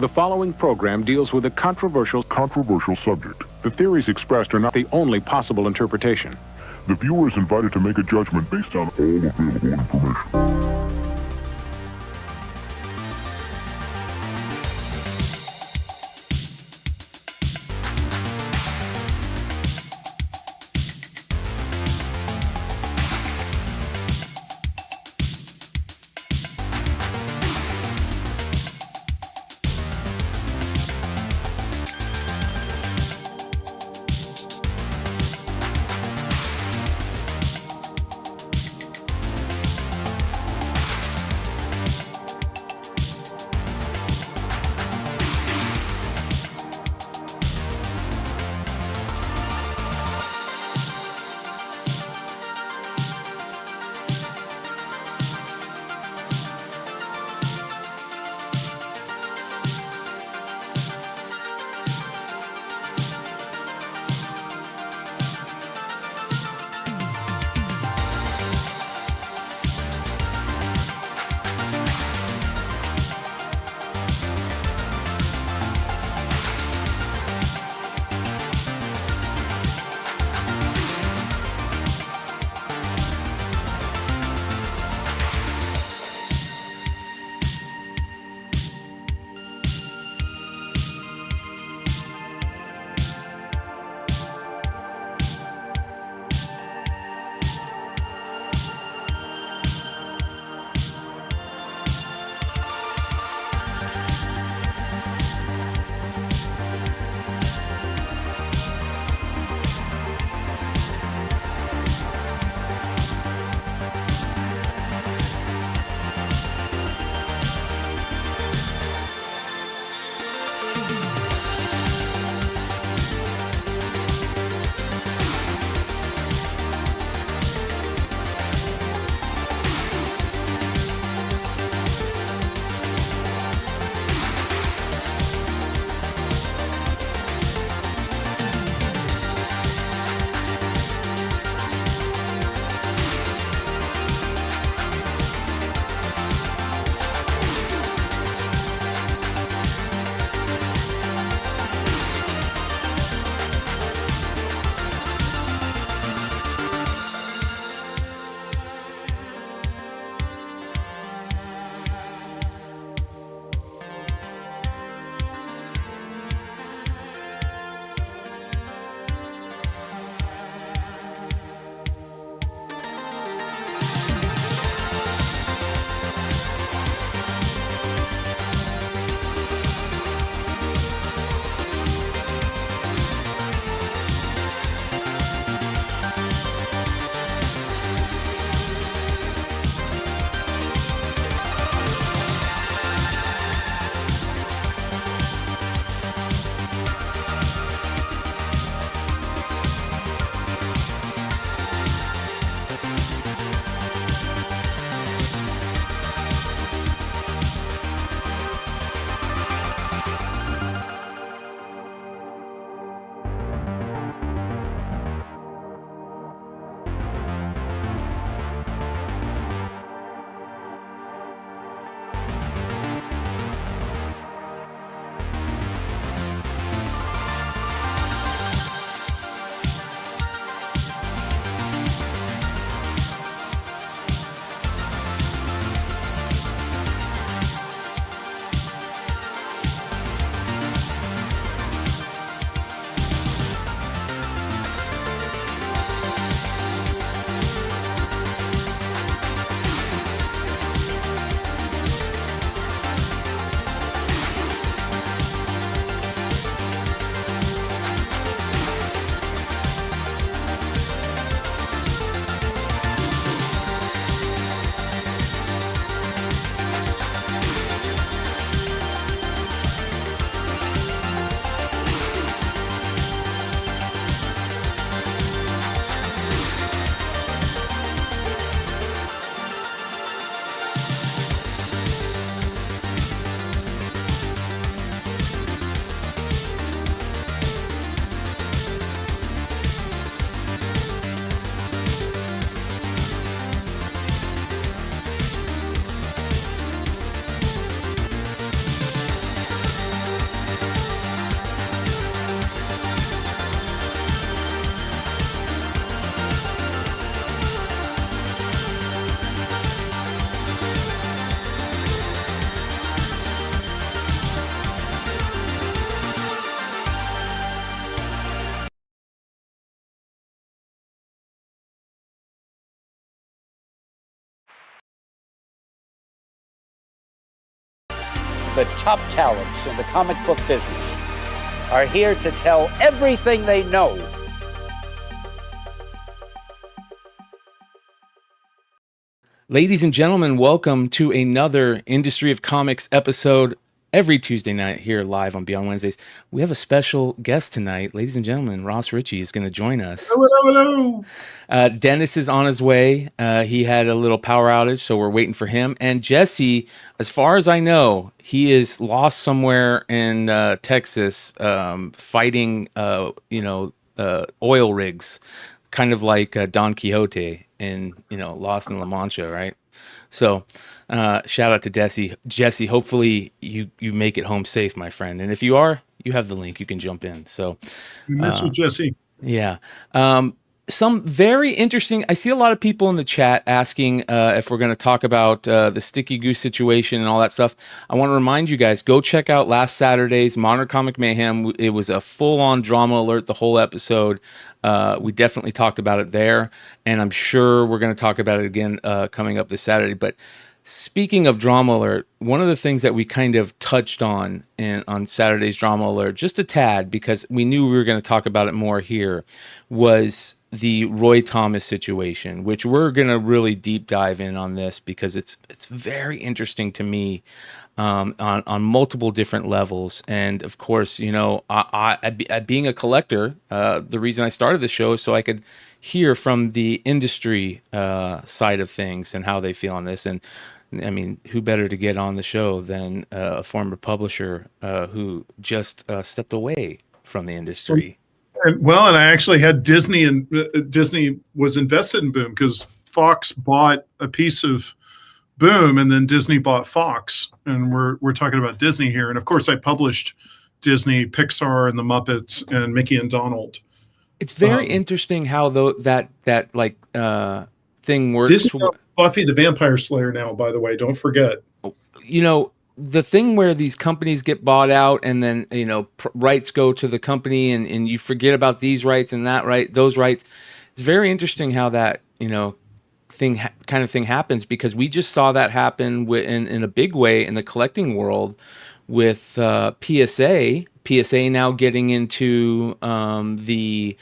The following program deals with a controversial subject. The theories expressed are not the only possible interpretation. The viewer is invited to make a judgment based on all available information. The top talents in the comic book business are here to tell everything they know. Ladies and gentlemen, welcome to another Industry of Comics episode every Tuesday night here live on Beyond Wednesdays. We have a special guest tonight. Ladies and gentlemen, Ross Ritchie is going to join us. Hello. Dennis is on his way. He had a little power outage, so we're waiting for him. And Jesse, as far as I know, he is lost somewhere in Texas fighting, oil rigs, kind of like Don Quixote in, Lost in La Mancha, right? So shout out to Jesse. Hopefully you make it home safe, my friend. And if you are, you have the link. You can jump in. So Jesse. Yeah. Some very interesting. I see a lot of people in the chat asking if we're going to talk about the Sticky Goose situation and all that stuff. I want to remind you guys, go check out last Saturday's Modern Comic Mayhem. It was a full-on drama alert, the whole episode. We definitely talked about it there, and I'm sure we're going to talk about it again coming up this Saturday. But speaking of drama alert, one of the things that we kind of touched on on Saturday's drama alert, just a tad, because we knew we were going to talk about it more here, was the Roy Thomas situation, which we're going to really deep dive in on this because it's very interesting to me on multiple different levels. And of course, I being a collector, the reason I started the show is so I could hear from the industry side of things and how they feel on this. And I mean, who better to get on the show than a former publisher who just stepped away from the industry? And I actually had Disney, and Disney was invested in Boom because Fox bought a piece of Boom, and then Disney bought Fox. And we're talking about Disney here. And of course, I published Disney, Pixar, and the Muppets, and Mickey and Donald. It's very interesting how that thing works. Disney owns Buffy the Vampire Slayer now, by the way. Don't forget. The thing where these companies get bought out and then, rights go to the company and you forget about these rights and that right, those rights. It's very interesting how that, kind of thing happens, because we just saw that happen in a big way in the collecting world with PSA now getting into the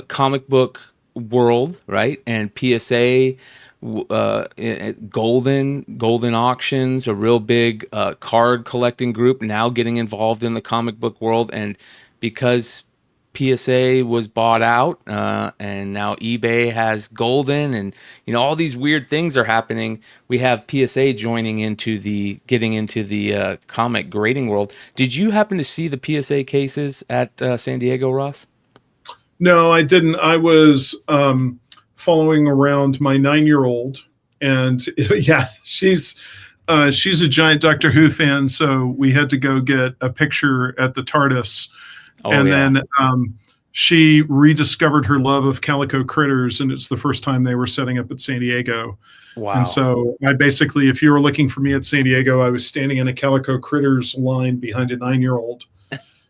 comic book world, right? And PSA, Golden Auctions, a real big card collecting group, now getting involved in the comic book world. And because PSA was bought out and now eBay has Golden, and all these weird things are happening, we have PSA getting into the comic grading world. Did you happen to see the PSA cases at San Diego, Ross? No, I didn't. I was following around my 9-year-old, and yeah, she's a giant Doctor Who fan, so we had to go get a picture at the TARDIS. Then she rediscovered her love of Calico Critters, and it's the first time they were setting up at San Diego. Wow. And so I basically, if you were looking for me at San Diego, I was standing in a Calico Critters line behind a 9-year-old.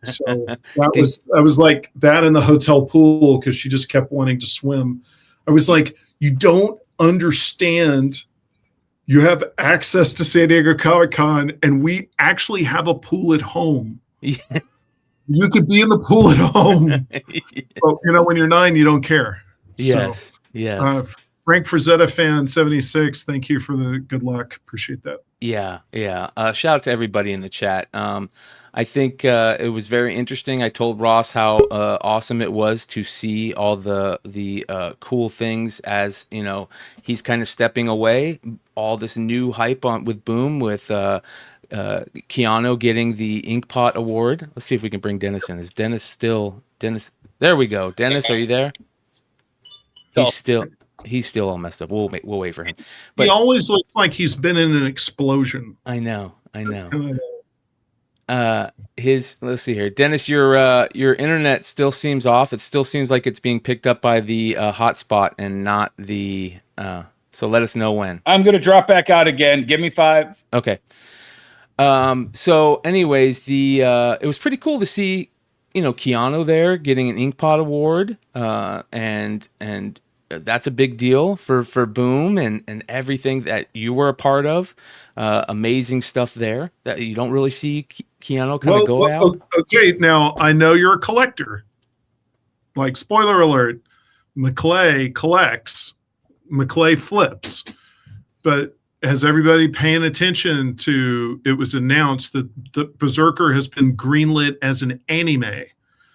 So I was like that in the hotel pool because she just kept wanting to swim. I was like, you don't understand. You have access to San Diego Comic-Con, and we actually have a pool at home. Yeah. You could be in the pool at home. But, when you're 9, you don't care. Yes, so, yes. Frank Frazetta fan 76, thank you for the good luck. Appreciate that. Yeah. Shout out to everybody in the chat. I think it was very interesting. I told Ross how awesome it was to see all the cool things as, he's kind of stepping away. All this new hype with Boom, with Keanu getting the Inkpot Award. Let's see if we can bring Dennis in. Is Dennis still... Dennis? There we go. Dennis, are you there? He's still all messed up. We'll wait for him. But he always looks like he's been in an explosion. I know. Let's see here, Dennis. Your internet still seems off. It still seems like it's being picked up by the hotspot and not the. So let us know when. I'm gonna drop back out again. Give me 5. Okay. So, anyways, it was pretty cool to see, Keanu there getting an Inkpot Award, and that's a big deal for Boom and everything that you were a part of. Amazing stuff there that you don't really see Keanu kind of go out. Okay, now I know you're a collector. Like, spoiler alert, McClay collects, McClay flips. But has everybody paying attention to, it was announced that the Berserker has been greenlit as an anime.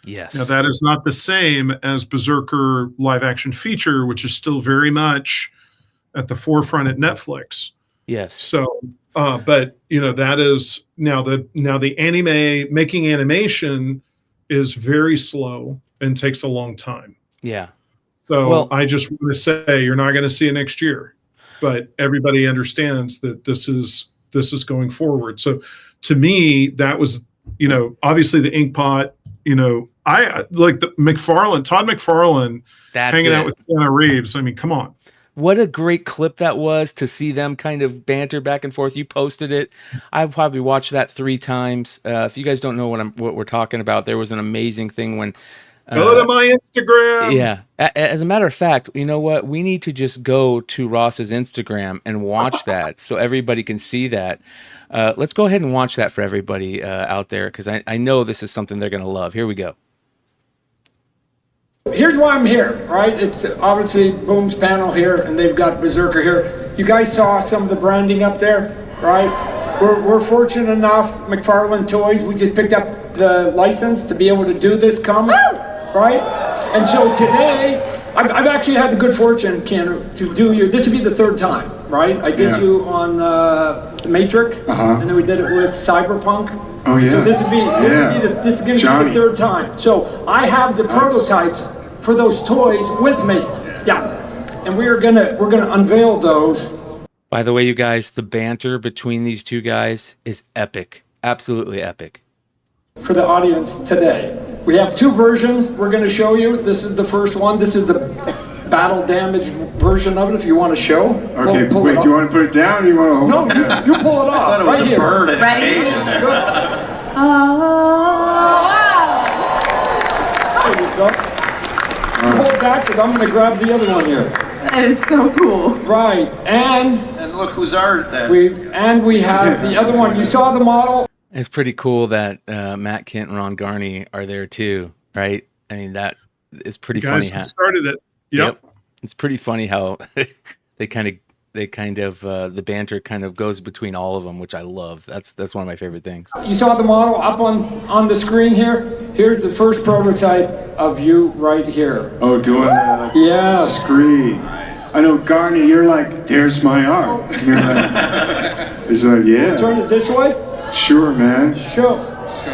Yes. Now, that is not the same as Berserker live action feature, which is still very much at the forefront at Netflix. Yes. So, but that is now the anime making animation is very slow and takes a long time. Yeah. So I just want to say you're not going to see it next year, but everybody understands that this is going forward. So to me, that was, obviously the Inkpot, I like the Todd McFarlane hanging out with Keanu Reeves. I mean, come on. What a great clip that was to see them kind of banter back and forth. You posted it. I probably watched that 3 times. If you guys don't know what we're talking about, there was an amazing thing when go to my Instagram. Yeah. As a matter of fact, you know what? We need to just go to Ross's Instagram and watch that so everybody can see that. Let's go ahead and watch that for everybody out there, because I know this is something they're going to love. Here we go. Here's why I'm here, right? It's obviously Boom's panel here, and they've got Berserker here. You guys saw some of the branding up there, right? We're fortunate enough, McFarlane Toys, we just picked up the license to be able to do this comic, right? And so today, I've actually had the good fortune, Keanu, to do you. This would be the 3rd time, right? I did you on The Matrix, and then we did it with Cyberpunk. Oh yeah. So this is going to be the 3rd time. So I have the prototypes for those toys with me. Yeah. And we're gonna unveil those. By the way, you guys, the banter between these two guys is epic. Absolutely epic. For the audience today. We have 2 versions we're going to show you. This is the first one. This is the battle damaged version of it if you want to show. Okay, wait, do you want to put it down or do you want to hold it? No, you pull it off. I thought it was right a here. bird in a cage in there. There you go. Hold back because I'm going to grab the other one here. That is so cool. Right, and look who's art then. we have the other one. You saw the model. It's pretty cool that Matt Kent and Ron Garney are there too, right? I mean, that is pretty funny. How started it? Yep. It's pretty funny how they kind of the banter kind of goes between all of them, which I love. That's one of my favorite things. You saw the model up on the screen here. Here's the first prototype of you right here. Oh, doing the screen. I know, Garney, you're like, there's my art. You're like, it's like, yeah. Turn it this way. Sure, man. Show.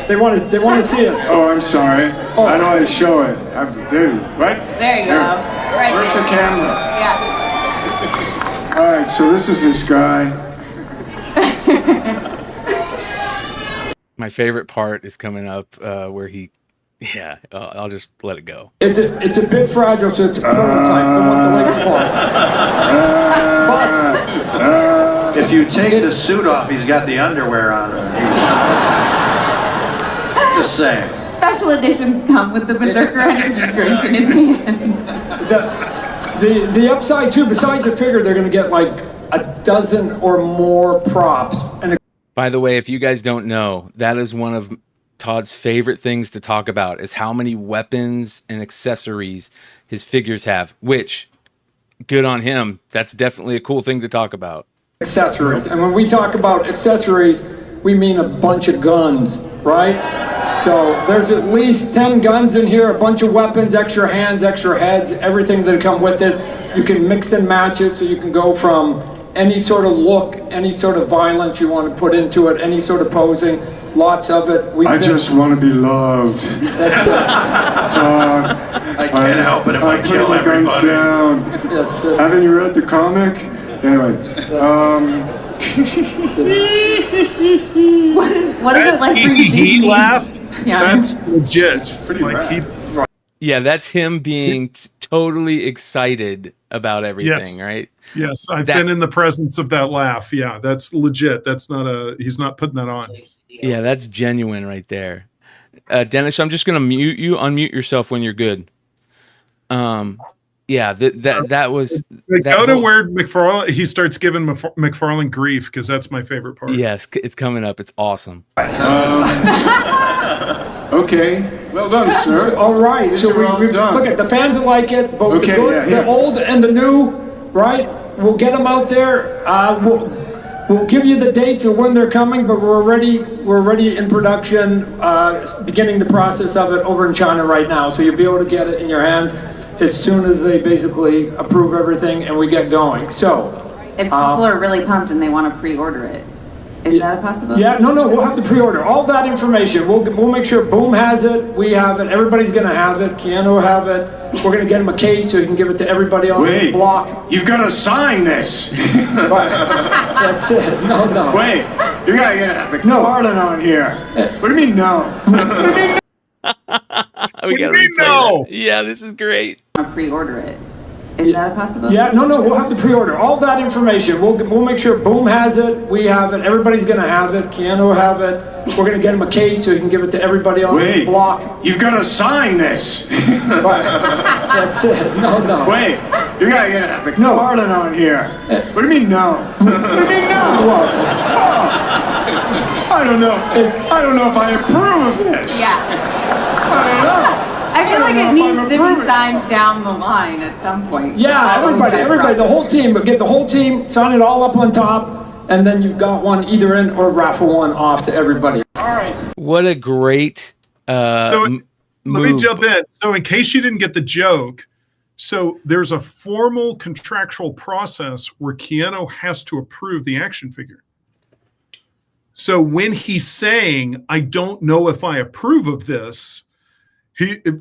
They want to see it. Oh, I'm sorry. Oh. How do I show it? Right? There you go. Right Where's there. the camera? Yeah. All right, so this is this guy. My favorite part is coming up where he, I'll just let it go. It's a bit fragile, so it's a prototype. Don't want the later part. If you take the suit off, he's got the underwear on. Just saying. Special editions come with the Berserker energy drink in his hand. The upside too, besides the figure, they're going to get like a dozen or more props. And by the way, if you guys don't know, that is one of Todd's favorite things to talk about, is how many weapons and accessories his figures have, which, good on him. That's definitely a cool thing to talk about. Accessories. And when we talk about accessories, we mean a bunch of guns, right? So there's at least 10 guns in here, a bunch of weapons, extra hands, extra heads, everything that come with it. You can mix and match it, so you can go from any sort of look, any sort of violence you want to put into it, any sort of posing, lots of it. I just want to be loved. That's it. Todd, I can't help it if I kill put my guns everybody. down. That's it. Haven't you read the comic? Anyway, What is it like for you? He laughed. Yeah. That's legit. Pretty like Yeah, that's him being totally excited about everything, Yes. right? Yes, I've been in the presence of that laugh. Yeah, that's legit. That's not he's not putting that on. Yeah, that's genuine right there. Dennis, I'm just going to mute you. Unmute yourself when you're good. Yeah, that was Like, that go to whole- where McFarlane, he starts giving McFarlane grief, because that's my favorite part. Yes, it's coming up. It's awesome. Okay, well done, sir. All right, This so is all done. look at the fans that like it, both Okay, the good, yeah, the yeah. old, and the new. Right, we'll get them out there. We'll give you the dates of when they're coming, but we're already in production, beginning the process of it over in China right now. So you'll be able to get it in your hands as soon as they basically approve everything and we get going. So If people are really pumped and they want to pre-order it, is that a possibility? yeah, no, we'll have to pre-order all that information. We'll make sure Boom has it, we have it, everybody's gonna have it, Keanu will have it. We're gonna get him a case so he can give it to everybody on the block. You've got to sign this. But that's it. No. Wait, you gotta get McFarlane on here. What do you mean no? We What do you gotta mean, replay no? that. Yeah, this is great. Pre-order it. Is that a possibility? Yeah, no, we'll have to pre-order all that information. We'll make sure Boom has it, we have it, everybody's gonna have it, Keanu will have it. We're gonna get him a case so he can give it to everybody on the block. You've got to sign this. But that's it. No. Wait, you gotta get McFarlane on here. What do you mean no? What do you mean no? I don't know. I don't know if I approve of this. Yeah. I don't know. I feel like it needs to be signed down the line at some point. Yeah, everybody, the whole team, but get the whole team, sign it all up on top, and then you've got one either in or raffle one off to everybody. All right. What a great So let me move. jump in. So in case you didn't get the joke, so there's a formal contractual process where Keanu has to approve the action figure. So when he's saying, I don't know if I approve of this,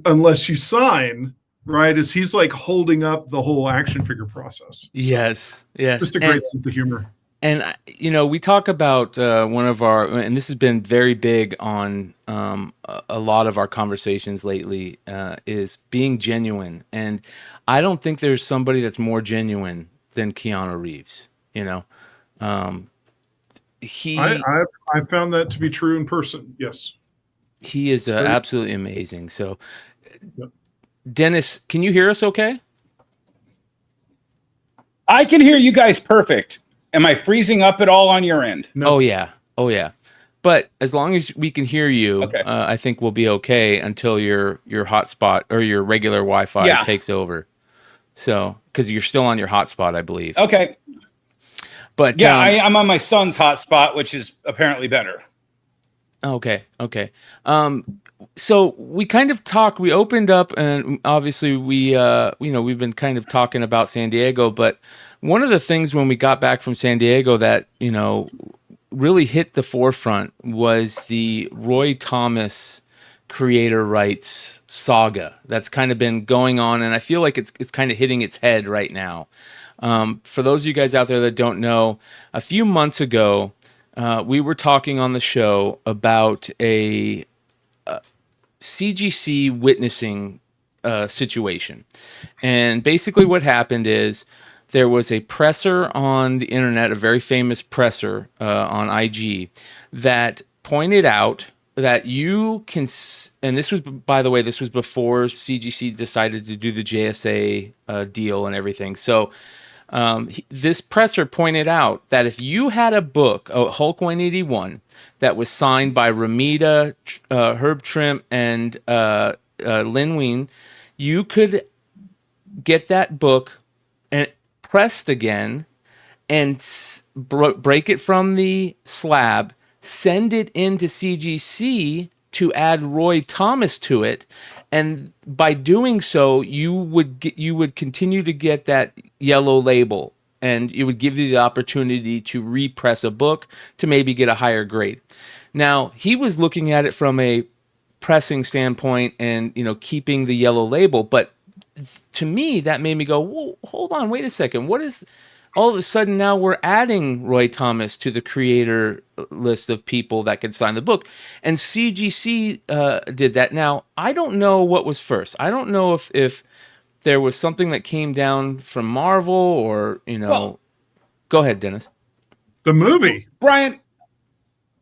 unless you sign, right, is he's like holding up the whole action figure process. Yes. Just a great sense of humor. And, we talk about one of our, and this has been very big on a lot of our conversations lately, is being genuine. And I don't think there's somebody that's more genuine than Keanu Reeves, I found that to be true in person. Yes. He is absolutely amazing. So, Dennis, can you hear us okay? I can hear you guys perfect. Am I freezing up at all on your end? No. Oh yeah. But as long as we can hear you, okay. I think we'll be okay until your hotspot or your regular Wi-Fi takes over. So, because you're still on your hotspot, I believe. Okay. But yeah, I'm on my son's hotspot, which is apparently better. Okay. So we kind of talked, we opened up, and obviously we've been kind of talking about San Diego, but one of the things when we got back from San Diego that, really hit the forefront was the Roy Thomas creator rights saga that's kind of been going on, and I feel like it's kind of hitting its head right now. For those of you guys out there that don't know, a few months ago, we were talking on the show about a CGC witnessing situation. And basically what happened is there was a presser on the internet, a very famous presser on IG, that pointed out that you can, and this was, by the way, this was before CGC decided to do the JSA deal and everything. So this presser pointed out that if you had a book, Hulk 181, that was signed by Ramita, Herb Trimp, and Lin Wein, you could get that book and pressed again and break it from the slab, send it into CGC to add Roy Thomas to it, and by doing so, you would continue to get that yellow label, and it would give you the opportunity to repress a book to maybe get a higher grade. Now, he was looking at it from a pressing standpoint and, keeping the yellow label, but to me, that made me go, whoa, hold on, wait a second. What is, all of a sudden now we're adding Roy Thomas to the creator list of people that could sign the book. And CGC did that. Now, I don't know what was first. I don't know if there was something that came down from Marvel or, Well, go ahead, Dennis. The movie. Brian,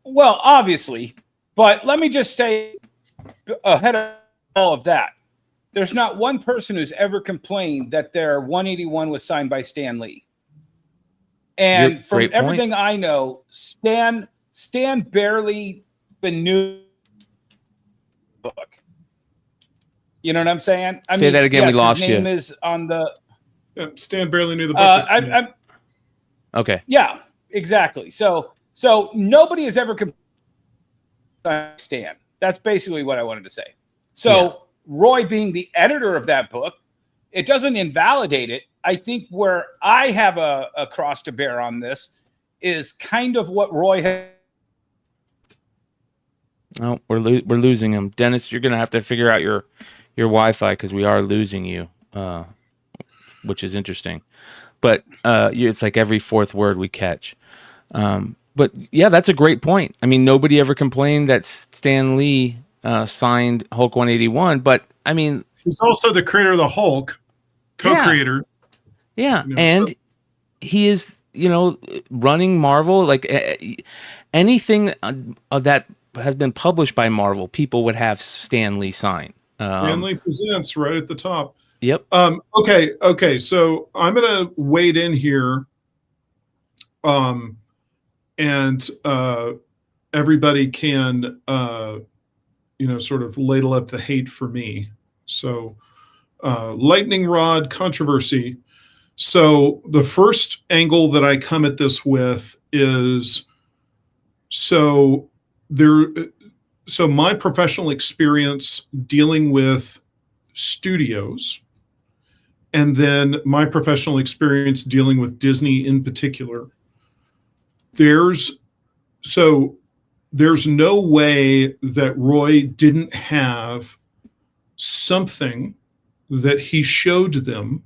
well, obviously, but let me just say ahead of all of that, there's not one person who's ever complained that their 181 was signed by Stan Lee. And from everything I know, Stan barely even knew the book. You know what I'm saying? Say that again. Yes, we lost you. His name is on the. Stan barely knew the book. Okay. Yeah, exactly. So nobody has ever complained about Stan. That's basically what I wanted to say. So Roy being the editor of that book, it doesn't invalidate it. I think where I have a cross to bear on this is kind of what Roy has. Oh, we're losing him. Dennis, you're going to have to figure out your Wi-Fi because we are losing you, which is interesting. But it's like every fourth word we catch. But yeah, that's a great point. I mean, nobody ever complained that Stan Lee signed Hulk 181, but I mean, he's also the creator of the Hulk, co-creator. Yeah, and he is, running Marvel. Like anything that has been published by Marvel, people would have Stan Lee sign. Stan Lee Presents right at the top. Yep. Okay. So I'm going to wade in here, and everybody can, sort of ladle up the hate for me. So, lightning rod controversy. So the first angle that I come at this with is so my professional experience dealing with studios, and then my professional experience dealing with Disney in particular. There's no way that Roy didn't have something that he showed them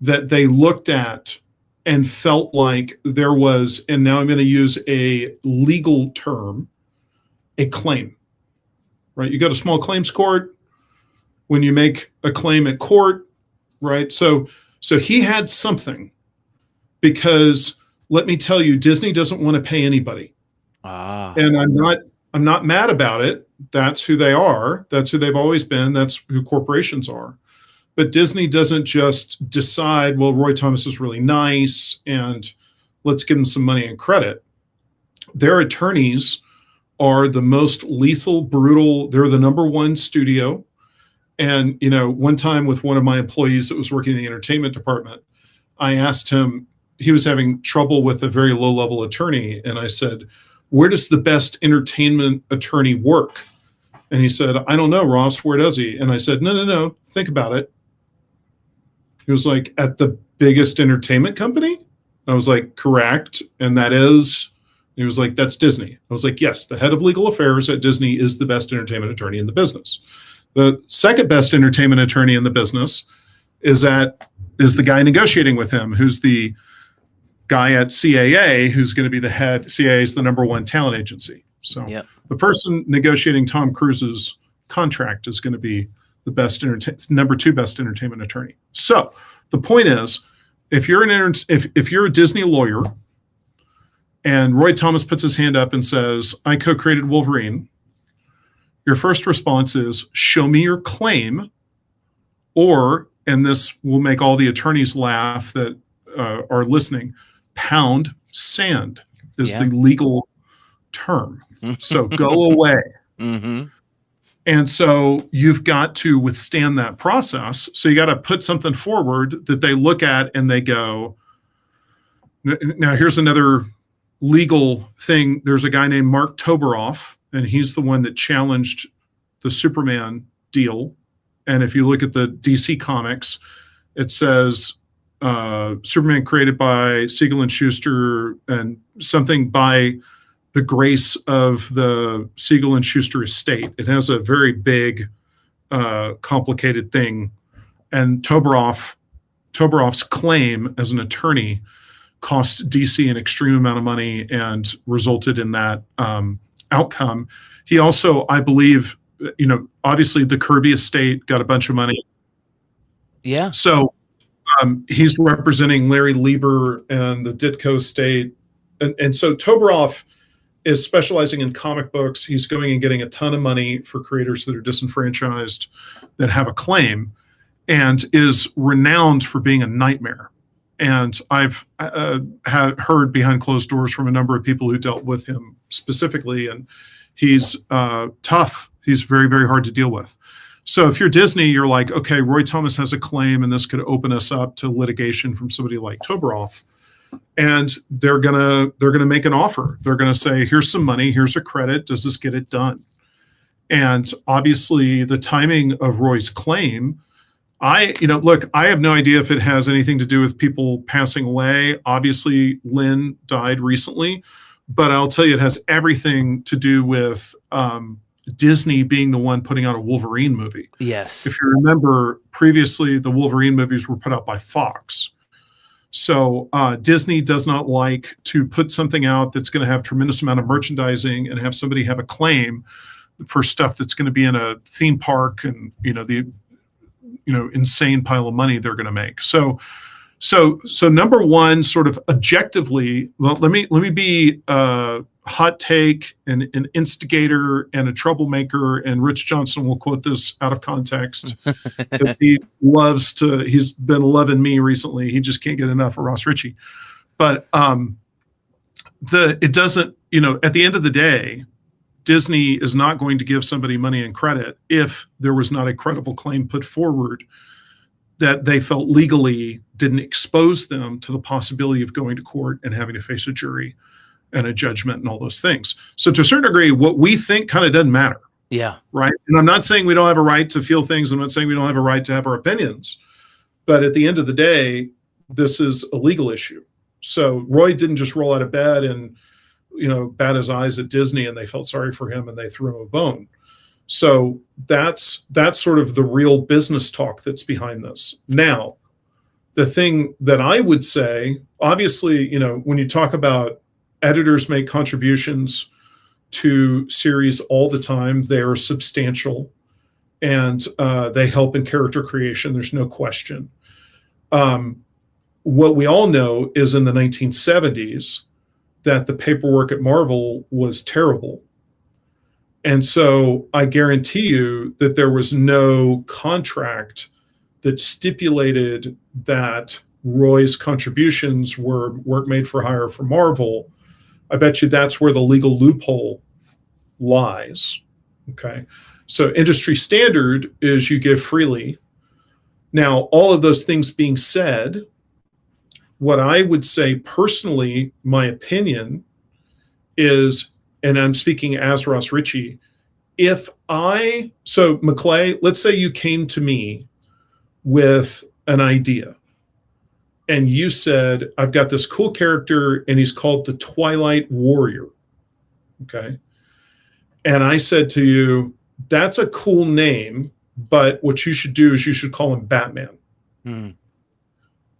that they looked at and felt like there was, and now I'm going to use a legal term, a claim, right? You got a small claims court when you make a claim at court, right? So he had something, because let me tell you, Disney doesn't want to pay anybody. And I'm not mad about it. That's who they are. That's who they've always been. That's who corporations are. But Disney doesn't just decide, well, Roy Thomas is really nice and let's give him some money and credit. Their attorneys are the most lethal, brutal. They're the number one studio. And, one time with one of my employees that was working in the entertainment department, I asked him, he was having trouble with a very low-level attorney. And I said, where does the best entertainment attorney work? And he said, I don't know, Ross, where does he? And I said, no, think about it. He was like, at the biggest entertainment company? I was like, correct. And that is, he was like, that's Disney. I was like, yes, the head of legal affairs at Disney is the best entertainment attorney in the business. The second best entertainment attorney in the business is the guy negotiating with him, who's the guy at CAA, who's going to be the head. CAA is the number one talent agency. So the person negotiating Tom Cruise's contract is going to be the number two best entertainment attorney. So the point is, if you're if you're a Disney lawyer and Roy Thomas puts his hand up and says, I co-created Wolverine, your first response is, show me your claim, or, and this will make all the attorneys laugh that are listening, pound sand is the legal term. So go away. Mm-hmm. And so you've got to withstand that process. So you got to put something forward that they look at and they go, now here's another legal thing. There's a guy named Mark Toberoff, and he's the one that challenged the Superman deal. And if you look at the DC comics, it says Superman created by Siegel and Schuster and something by the grace of the Siegel and Schuster estate. It has a very big, complicated thing. And Toberoff's claim as an attorney cost DC an extreme amount of money and resulted in that outcome. He also, I believe, obviously the Kirby estate got a bunch of money. Yeah. So he's representing Larry Lieber and the Ditko estate. And so Toberoff is specializing in comic books. He's going and getting a ton of money for creators that are disenfranchised, that have a claim, and is renowned for being a nightmare. And I've had heard behind closed doors from a number of people who dealt with him specifically, and he's tough. He's very, very hard to deal with. So if you're Disney, you're like, okay, Roy Thomas has a claim, and this could open us up to litigation from somebody like Toberoff. And they're gonna make an offer. They're gonna say, here's some money, here's a credit. Does this get it done? And obviously, the timing of Roy's claim, look, I have no idea if it has anything to do with people passing away. Obviously, Lynn died recently, but I'll tell you, it has everything to do with Disney being the one putting out a Wolverine movie. Yes. If you remember, previously the Wolverine movies were put out by Fox. So Disney does not like to put something out that's going to have tremendous amount of merchandising and have somebody have a claim for stuff that's going to be in a theme park and the insane pile of money they're going to make. So number one, sort of objectively, let me be hot take and an instigator and a troublemaker, and Rich Johnson will quote this out of context because he's been loving me recently. He just can't get enough of Ross Ritchie. But it doesn't, at the end of the day, Disney is not going to give somebody money and credit if there was not a credible claim put forward that they felt legally didn't expose them to the possibility of going to court and having to face a jury and a judgment and all those things. So to a certain degree, what we think kind of doesn't matter. Yeah. Right. And I'm not saying we don't have a right to feel things. I'm not saying we don't have a right to have our opinions. But at the end of the day, this is a legal issue. So Roy didn't just roll out of bed and, bat his eyes at Disney and they felt sorry for him and they threw him a bone. So that's sort of the real business talk that's behind this. Now, the thing that I would say, obviously, when you talk about editors make contributions to series all the time, they are substantial and they help in character creation. There's no question. What we all know is in the 1970s that the paperwork at Marvel was terrible. And so I guarantee you that there was no contract that stipulated that Roy's contributions were work made for hire for Marvel. I bet you that's where the legal loophole lies. Okay. So industry standard is you give freely. Now, all of those things being said, what I would say personally, my opinion is, and I'm speaking as Ross Ritchie, so McClay, let's say you came to me with an idea and you said, I've got this cool character and he's called the Twilight Warrior. Okay. And I said to you, that's a cool name, but what you should do is you should call him Batman.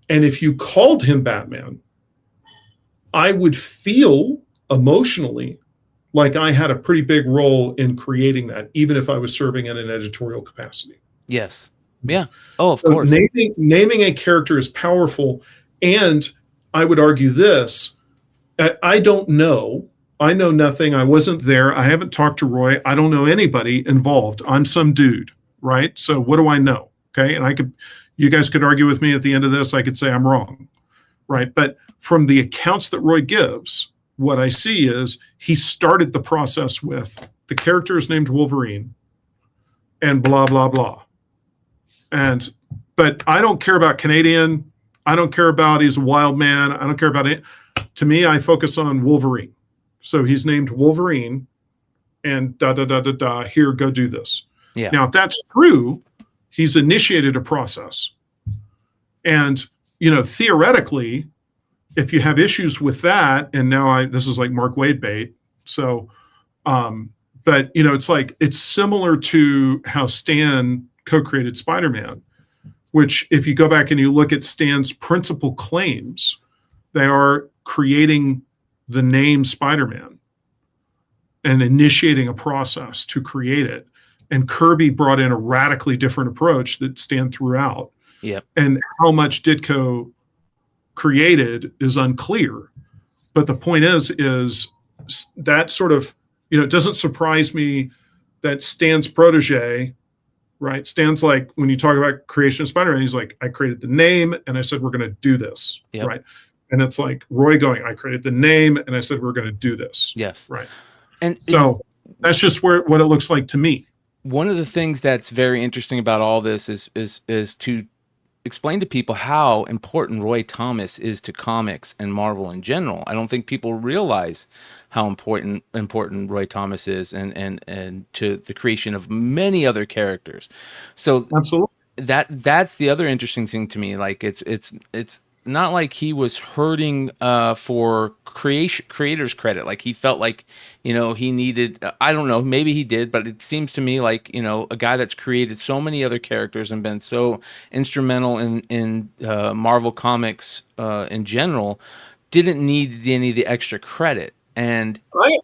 And if you called him Batman, I would feel emotionally like I had a pretty big role in creating that, even if I was serving in an editorial capacity. Yes. Yeah. Oh, of course. Naming a character is powerful. And I would argue this, I don't know. I know nothing. I wasn't there. I haven't talked to Roy. I don't know anybody involved. I'm some dude, right? So what do I know? Okay. And you guys could argue with me at the end of this. I could say I'm wrong, right? But from the accounts that Roy gives, what I see is he started the process with the character is named Wolverine and blah, blah, blah. But I don't care about Canadian. I don't care about he's a wild man. I don't care about it. To me, I focus on Wolverine. So he's named Wolverine and here, go do this. Yeah. Now, if that's true, he's initiated a process. And, theoretically, if you have issues with that, and now this is like Mark Wade bait. So, but it's similar to how Stan co-created Spider-Man, which if you go back and you look at Stan's principal claims, they are creating the name Spider-Man and initiating a process to create it. And Kirby brought in a radically different approach that Stan threw out. Yeah. And how much Ditko created is unclear. But the point is that sort of, it doesn't surprise me that Stan's protege, right? Stan's like, when you talk about creation of Spider-Man, he's like, I created the name and I said, we're going to do this. Yep. Right. And it's like Roy going, I created the name and I said, we're going to do this. Yes. Right. And so that's just what it looks like to me. One of the things that's very interesting about all this is to explain to people how important Roy Thomas is to comics and Marvel in general. I don't think people realize how important Roy Thomas is and to the creation of many other characters. So absolutely, that's the other interesting thing to me. Like it's not like he was hurting for creators credit. Like he felt like, he needed, I don't know, maybe he did, but it seems to me like, a guy that's created so many other characters and been so instrumental in Marvel Comics in general, didn't need any of the extra credit. And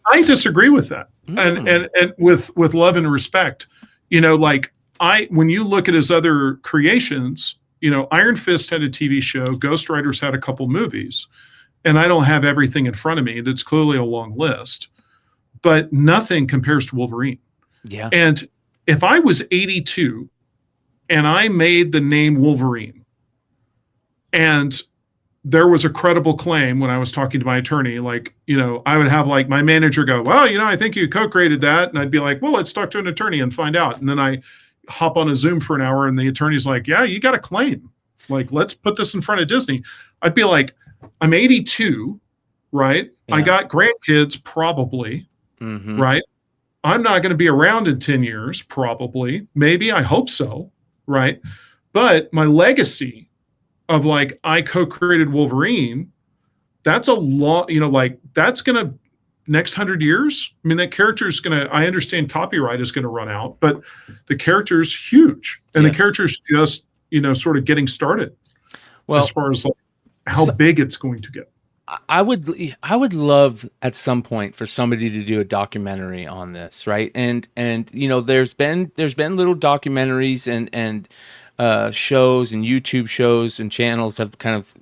I disagree with that. And with love and respect, when you look at his other creations, Iron Fist had a TV show, Ghost Riders had a couple movies, and I don't have everything in front of me. That's clearly a long list, but nothing compares to Wolverine. Yeah. And if I was 82 and I made the name Wolverine and there was a credible claim when I was talking to my attorney, like, I would have like my manager go, well, I think you co-created that. And I'd be like, well, let's talk to an attorney and find out. And then I hop on a Zoom for an hour and the attorney's like, yeah, you got a claim. Like, let's put this in front of Disney. I'd be like, I'm 82, right? Yeah. I got grandkids probably, right? I'm not going to be around in 10 years, probably. Maybe, I hope so, right? But my legacy of like, I co-created Wolverine, that's a lot, that's going to, next 100 years, I mean, that character is going to, I understand copyright is going to run out, but the character is huge. And the character is just, sort of getting started as far as like how big it's going to get. I would love at some point for somebody to do a documentary on this, right? And there's been little documentaries and shows and YouTube shows and channels have kind of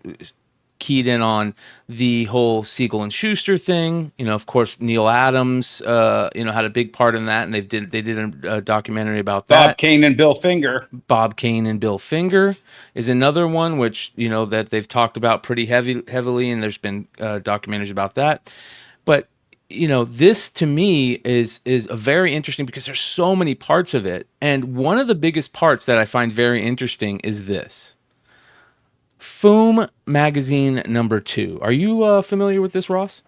keyed in on the whole Siegel and Schuster thing. Of course, Neil Adams, had a big part in that, and they did a documentary about that. Bob Kane and Bill Finger. Bob Kane and Bill Finger is another one, which that they've talked about pretty heavily, and there's been documentaries about that. But this to me is a very interesting because there's so many parts of it, and one of the biggest parts that I find very interesting is this. Foom magazine number 2. Are you familiar with this, Ross?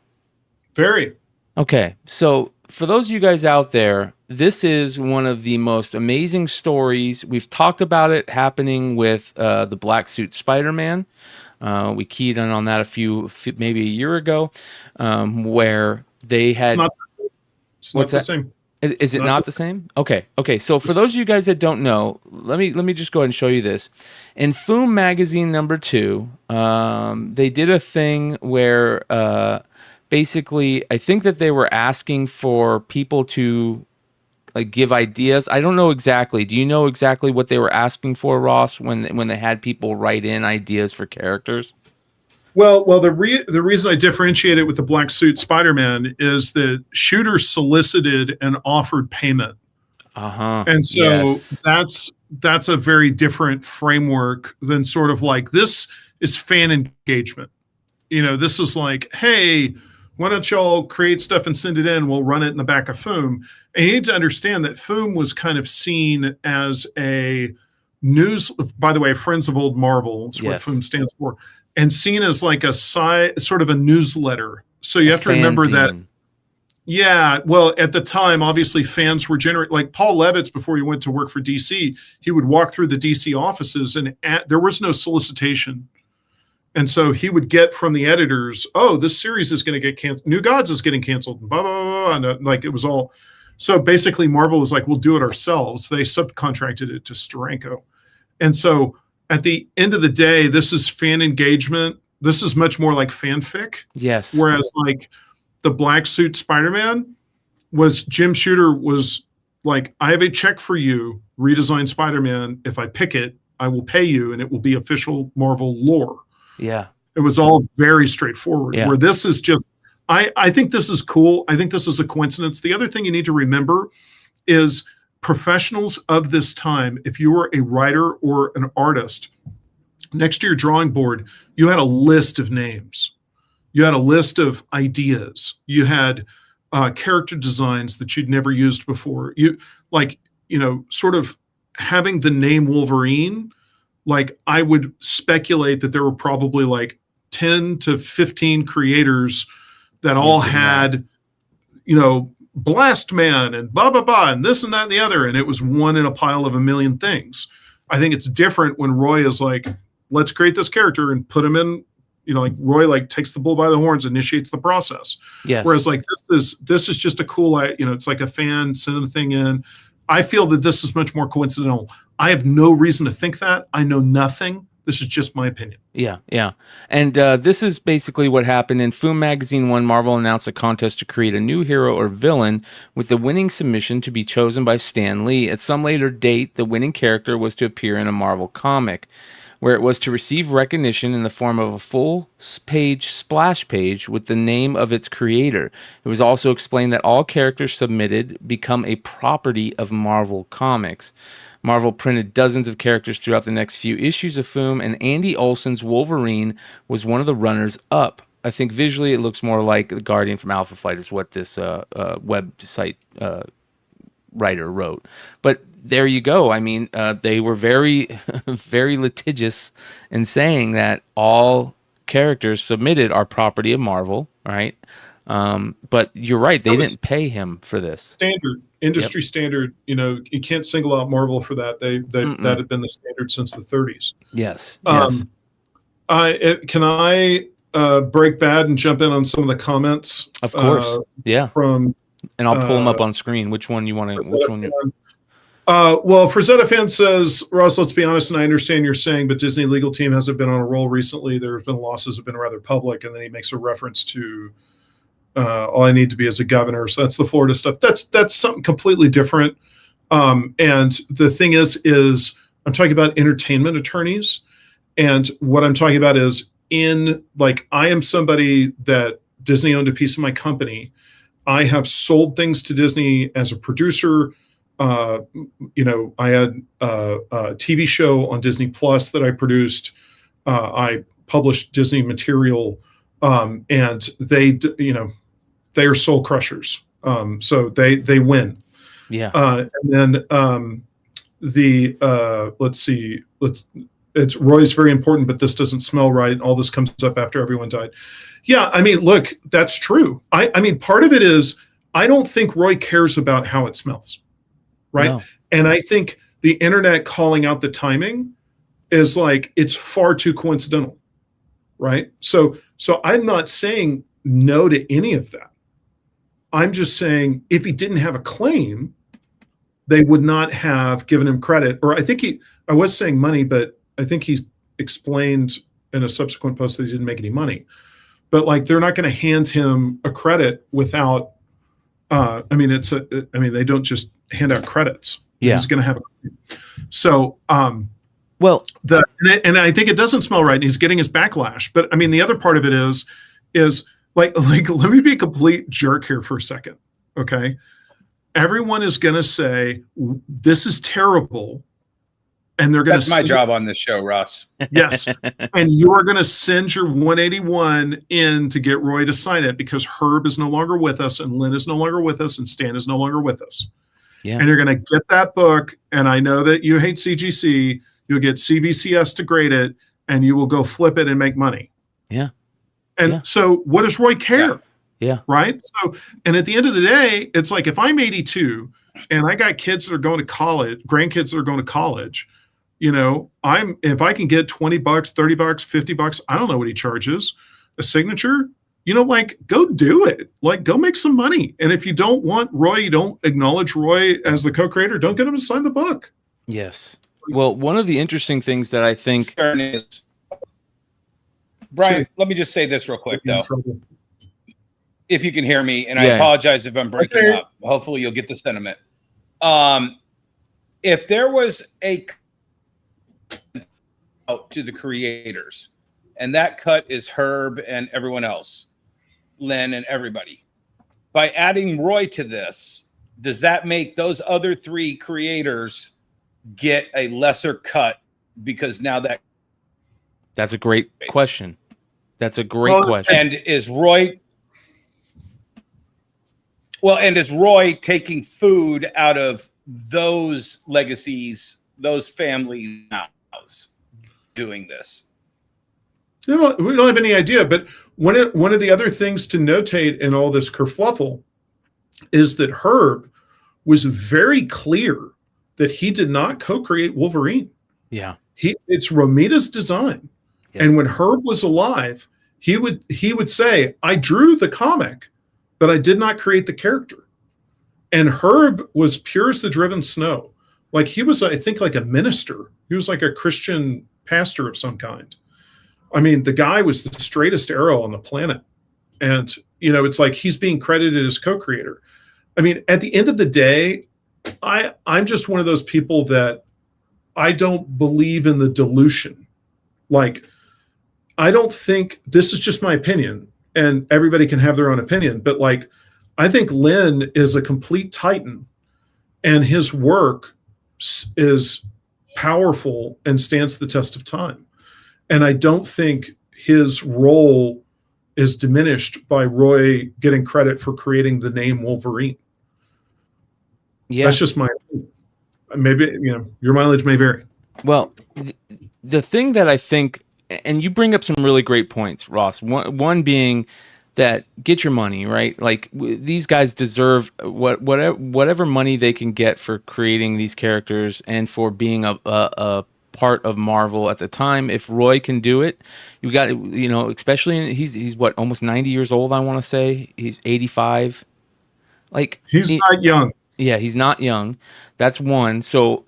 Very. Okay, so for those of you guys out there, this is one of the most amazing stories. We've talked about it happening with the Black Suit Spider-Man. We keyed in on that maybe a year ago, where they had. It's not the same. Is it not the same? Okay. So for those of you guys that don't know, let me just go ahead and show you this. In Foom magazine number 2, they did a thing where basically I think that they were asking for people to like give ideas. I don't know exactly. Do you know exactly what they were asking for, Ross, when they had people write in ideas for characters? Well, the reason I differentiate it with the Black Suit Spider-Man is that Shooter solicited and offered payment. And so that's a very different framework than sort of like, this is fan engagement. This is like, hey, why don't y'all create stuff and send it in? We'll run it in the back of Foom. And you need to understand that Foom was kind of seen as a news, by the way, Friends of Old Marvel is what Foom stands for. And seen as like a sort of a newsletter. So you have to remember that. Yeah, well, at the time, obviously fans were like Paul Levitz, before he went to work for DC, he would walk through the DC offices and there was no solicitation. And so he would get from the editors, oh, this series is going to get canceled. New Gods is getting canceled. Blah, blah, blah, blah. And like it was all. So basically Marvel was like, we'll do it ourselves. They subcontracted it to Steranko. And so at the end of the day, this is fan engagement. This is much more like fanfic. Yes. Whereas like the Black Suit Spider-Man was, Jim Shooter was like, I have a check for you, redesign Spider-Man. If I pick it, I will pay you and it will be official Marvel lore. Yeah. It was all very straightforward. Yeah. Where this is just, I think this is cool. I think this is a coincidence. The other thing you need to remember is professionals of this time, if you were a writer or an artist, next to your drawing board, you had a list of names. You had a list of ideas. You had character designs that you'd never used before. Sort of having the name Wolverine, like I would speculate that there were probably like 10 to 15 creators that all had, Blast Man and blah, blah, blah, and this and that and the other. And it was one in a pile of a million things. I think it's different when Roy is like, let's create this character and put him in, Roy like takes the bull by the horns, initiates the process. Yes. Whereas like this is just a cool, it's like a fan sending a thing in. I feel that this is much more coincidental. I have no reason to think that. I know nothing. This is just my opinion. Yeah. And this is basically what happened. In Foom Magazine 1, Marvel announced a contest to create a new hero or villain with the winning submission to be chosen by Stan Lee. At some later date, the winning character was to appear in a Marvel comic, where it was to receive recognition in the form of a full-page splash page with the name of its creator. It was also explained that all characters submitted become a property of Marvel Comics. Marvel printed dozens of characters throughout the next few issues of Foom, and Andy Olsen's Wolverine was one of the runners-up. I think visually it looks more like the Guardian from Alpha Flight is what this website writer wrote. But there you go. I mean, they were very, very litigious in saying that all characters submitted are property of Marvel, right? But you're right. They didn't pay him for this. Standard. Industry standard, you can't single out Marvel for that. That had been the standard since the 30s. Yes. Can I break bad and jump in on some of the comments? Of course. And I'll pull them up on screen. Which one you want to? Which one? Well, Frazetta fan says, Ross, let's be honest, and I understand you're saying, but Disney legal team hasn't been on a roll recently. There have been losses have been rather public, and then he makes a reference to all I need to be as a governor. So that's the Florida stuff. That's something completely different. And the thing is I'm talking about entertainment attorneys. And what I'm talking about is I am somebody that Disney owned a piece of my company. I have sold things to Disney as a producer. I had a TV show on Disney Plus that I produced. I published Disney material. And they are soul crushers. So they win. Yeah. And then let's see. It's Roy's very important, but this doesn't smell right. All this comes up after everyone died. Yeah. I mean, look, that's true. I mean, part of it is, I don't think Roy cares about how it smells. Right. No. And I think the internet calling out the timing is like, it's far too coincidental. Right. So I'm not saying no to any of that. I'm just saying if he didn't have a claim, they would not have given him credit. Or I was saying money, but I think he's explained in a subsequent post that he didn't make any money. But like, they're not going to hand him a credit without, they don't just hand out credits. Yeah. He's going to have a claim. So, and I think it doesn't smell right, and he's getting his backlash. But I mean, the other part of it is like let me be a complete jerk here for a second, okay? Everyone is going to say this is terrible, and they're going to. That's my job on this show, Ross. Yes, and you are going to send your 181 in to get Roy to sign it because Herb is no longer with us, and Lynn is no longer with us, and Stan is no longer with us. Yeah, and you're going to get that book, and I know that you hate CGC. You'll get CBCS to grade it, and you will go flip it and make money. Yeah. And so what does Roy care? Yeah. Right. So, and at the end of the day, it's like, if I'm 82 and I got kids that are going to college, grandkids that are going to college, if I can get $20, $30, $50, I don't know what he charges, a signature, go do it. Like, go make some money. And if you don't want Roy, you don't acknowledge Roy as the co-creator, don't get him to sign the book. Yes. Well, one of the interesting things that I think is, Brian, let me just say this real quick, though. If you can hear me, and I apologize if I'm breaking up. Hopefully you'll get the sentiment. If there was a out to the creators, and that cut is Herb and everyone else, Len, and everybody. By adding Roy to this, does that make those other 3 creators get a lesser cut because now that's a great question. That's a great question. And is Roy taking food out of those legacies, those families' mouths doing this? We don't have any idea, but one of the other things to notate in all this kerfluffle is that Herb was very clear that he did not co-create Wolverine. Yeah. It's Romita's design. Yeah. And when Herb was alive, he would say, I drew the comic, but I did not create the character. And Herb was pure as the driven snow. Like he was, I think, like a minister. He was like a Christian pastor of some kind. I mean, the guy was the straightest arrow on the planet. And, it's like he's being credited as co-creator. I mean, at the end of the day, I'm just one of those people that I don't believe in the dilution. Like, I don't think, this is just my opinion, and everybody can have their own opinion, but like, I think Len is a complete titan, and his work is powerful and stands the test of time. And I don't think his role is diminished by Roy getting credit for creating the name Wolverine. Yeah. That's just my opinion. Maybe, your mileage may vary. Well, the thing that I think, and you bring up some really great points, Ross, one being that get your money, right? Like these guys deserve whatever money they can get for creating these characters and for being a part of Marvel at the time. If Roy can do it, you got, especially he's what, almost 90 years old, I want to say. He's 85. Like he's not young. Yeah, he's not young. That's one. So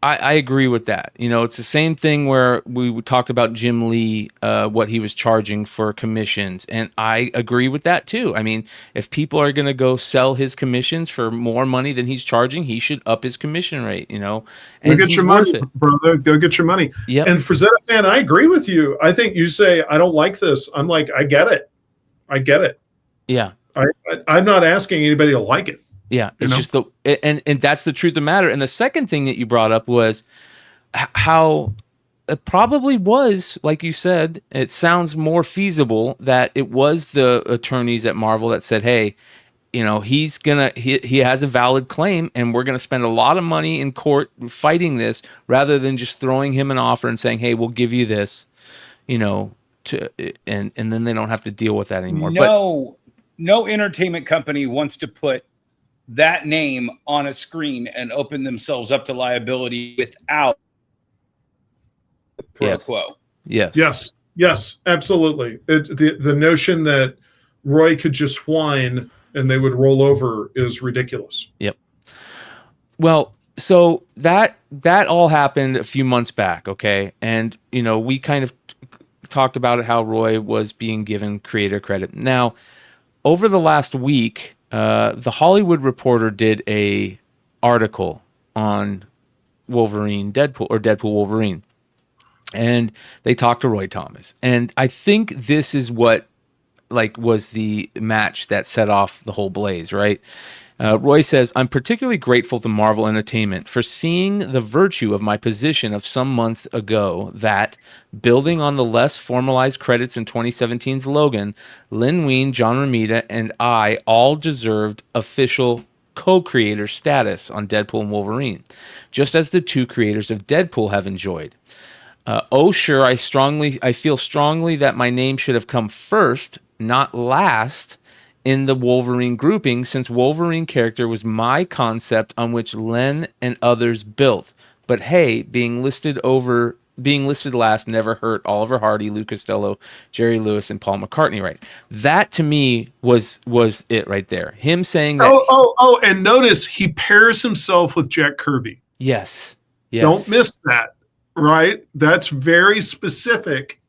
I agree with that. It's the same thing where we talked about Jim Lee, what he was charging for commissions, and I agree with that too. I mean, if people are going to go sell his commissions for more money than he's charging, he should up his commission rate. And go get your money, brother. Go get your money. Yeah. And for Zeta fan, I agree with you. I think you say I don't like this. I'm like, I get it. Yeah. I'm not asking anybody to like it. Yeah, it's just and that's the truth of the matter. And the second thing that you brought up was how it probably was, like you said, it sounds more feasible that it was the attorneys at Marvel that said, hey, he has a valid claim and we're going to spend a lot of money in court fighting this, rather than just throwing him an offer and saying, hey, we'll give you this, and then they don't have to deal with that anymore. No entertainment company wants to put that name on a screen and open themselves up to liability without pro quo. Yes, absolutely. The notion that Roy could just whine and they would roll over is ridiculous. Yep. Well, so that all happened a few months back, okay? And, we kind of talked about it, how Roy was being given creator credit. Now, over the last week, the Hollywood Reporter did a article on Wolverine, Deadpool Wolverine, and they talked to Roy Thomas. And I think this is what was the match that set off the whole blaze, right? Roy says, I'm particularly grateful to Marvel Entertainment for seeing the virtue of my position of some months ago that, building on the less formalized credits in 2017's Logan, Lin Wein, John Romita, and I all deserved official co-creator status on Deadpool and Wolverine, just as the two creators of Deadpool have enjoyed. Sure, I feel strongly that my name should have come first, not last, in the Wolverine grouping, since Wolverine character was my concept on which Len and others built. But hey, being listed last never hurt Oliver Hardy, Lou Costello, Jerry Lewis, and Paul McCartney, right? That to me was it right there. Him saying that. And notice he pairs himself with Jack Kirby. Yes. Don't miss that, right? That's very specific.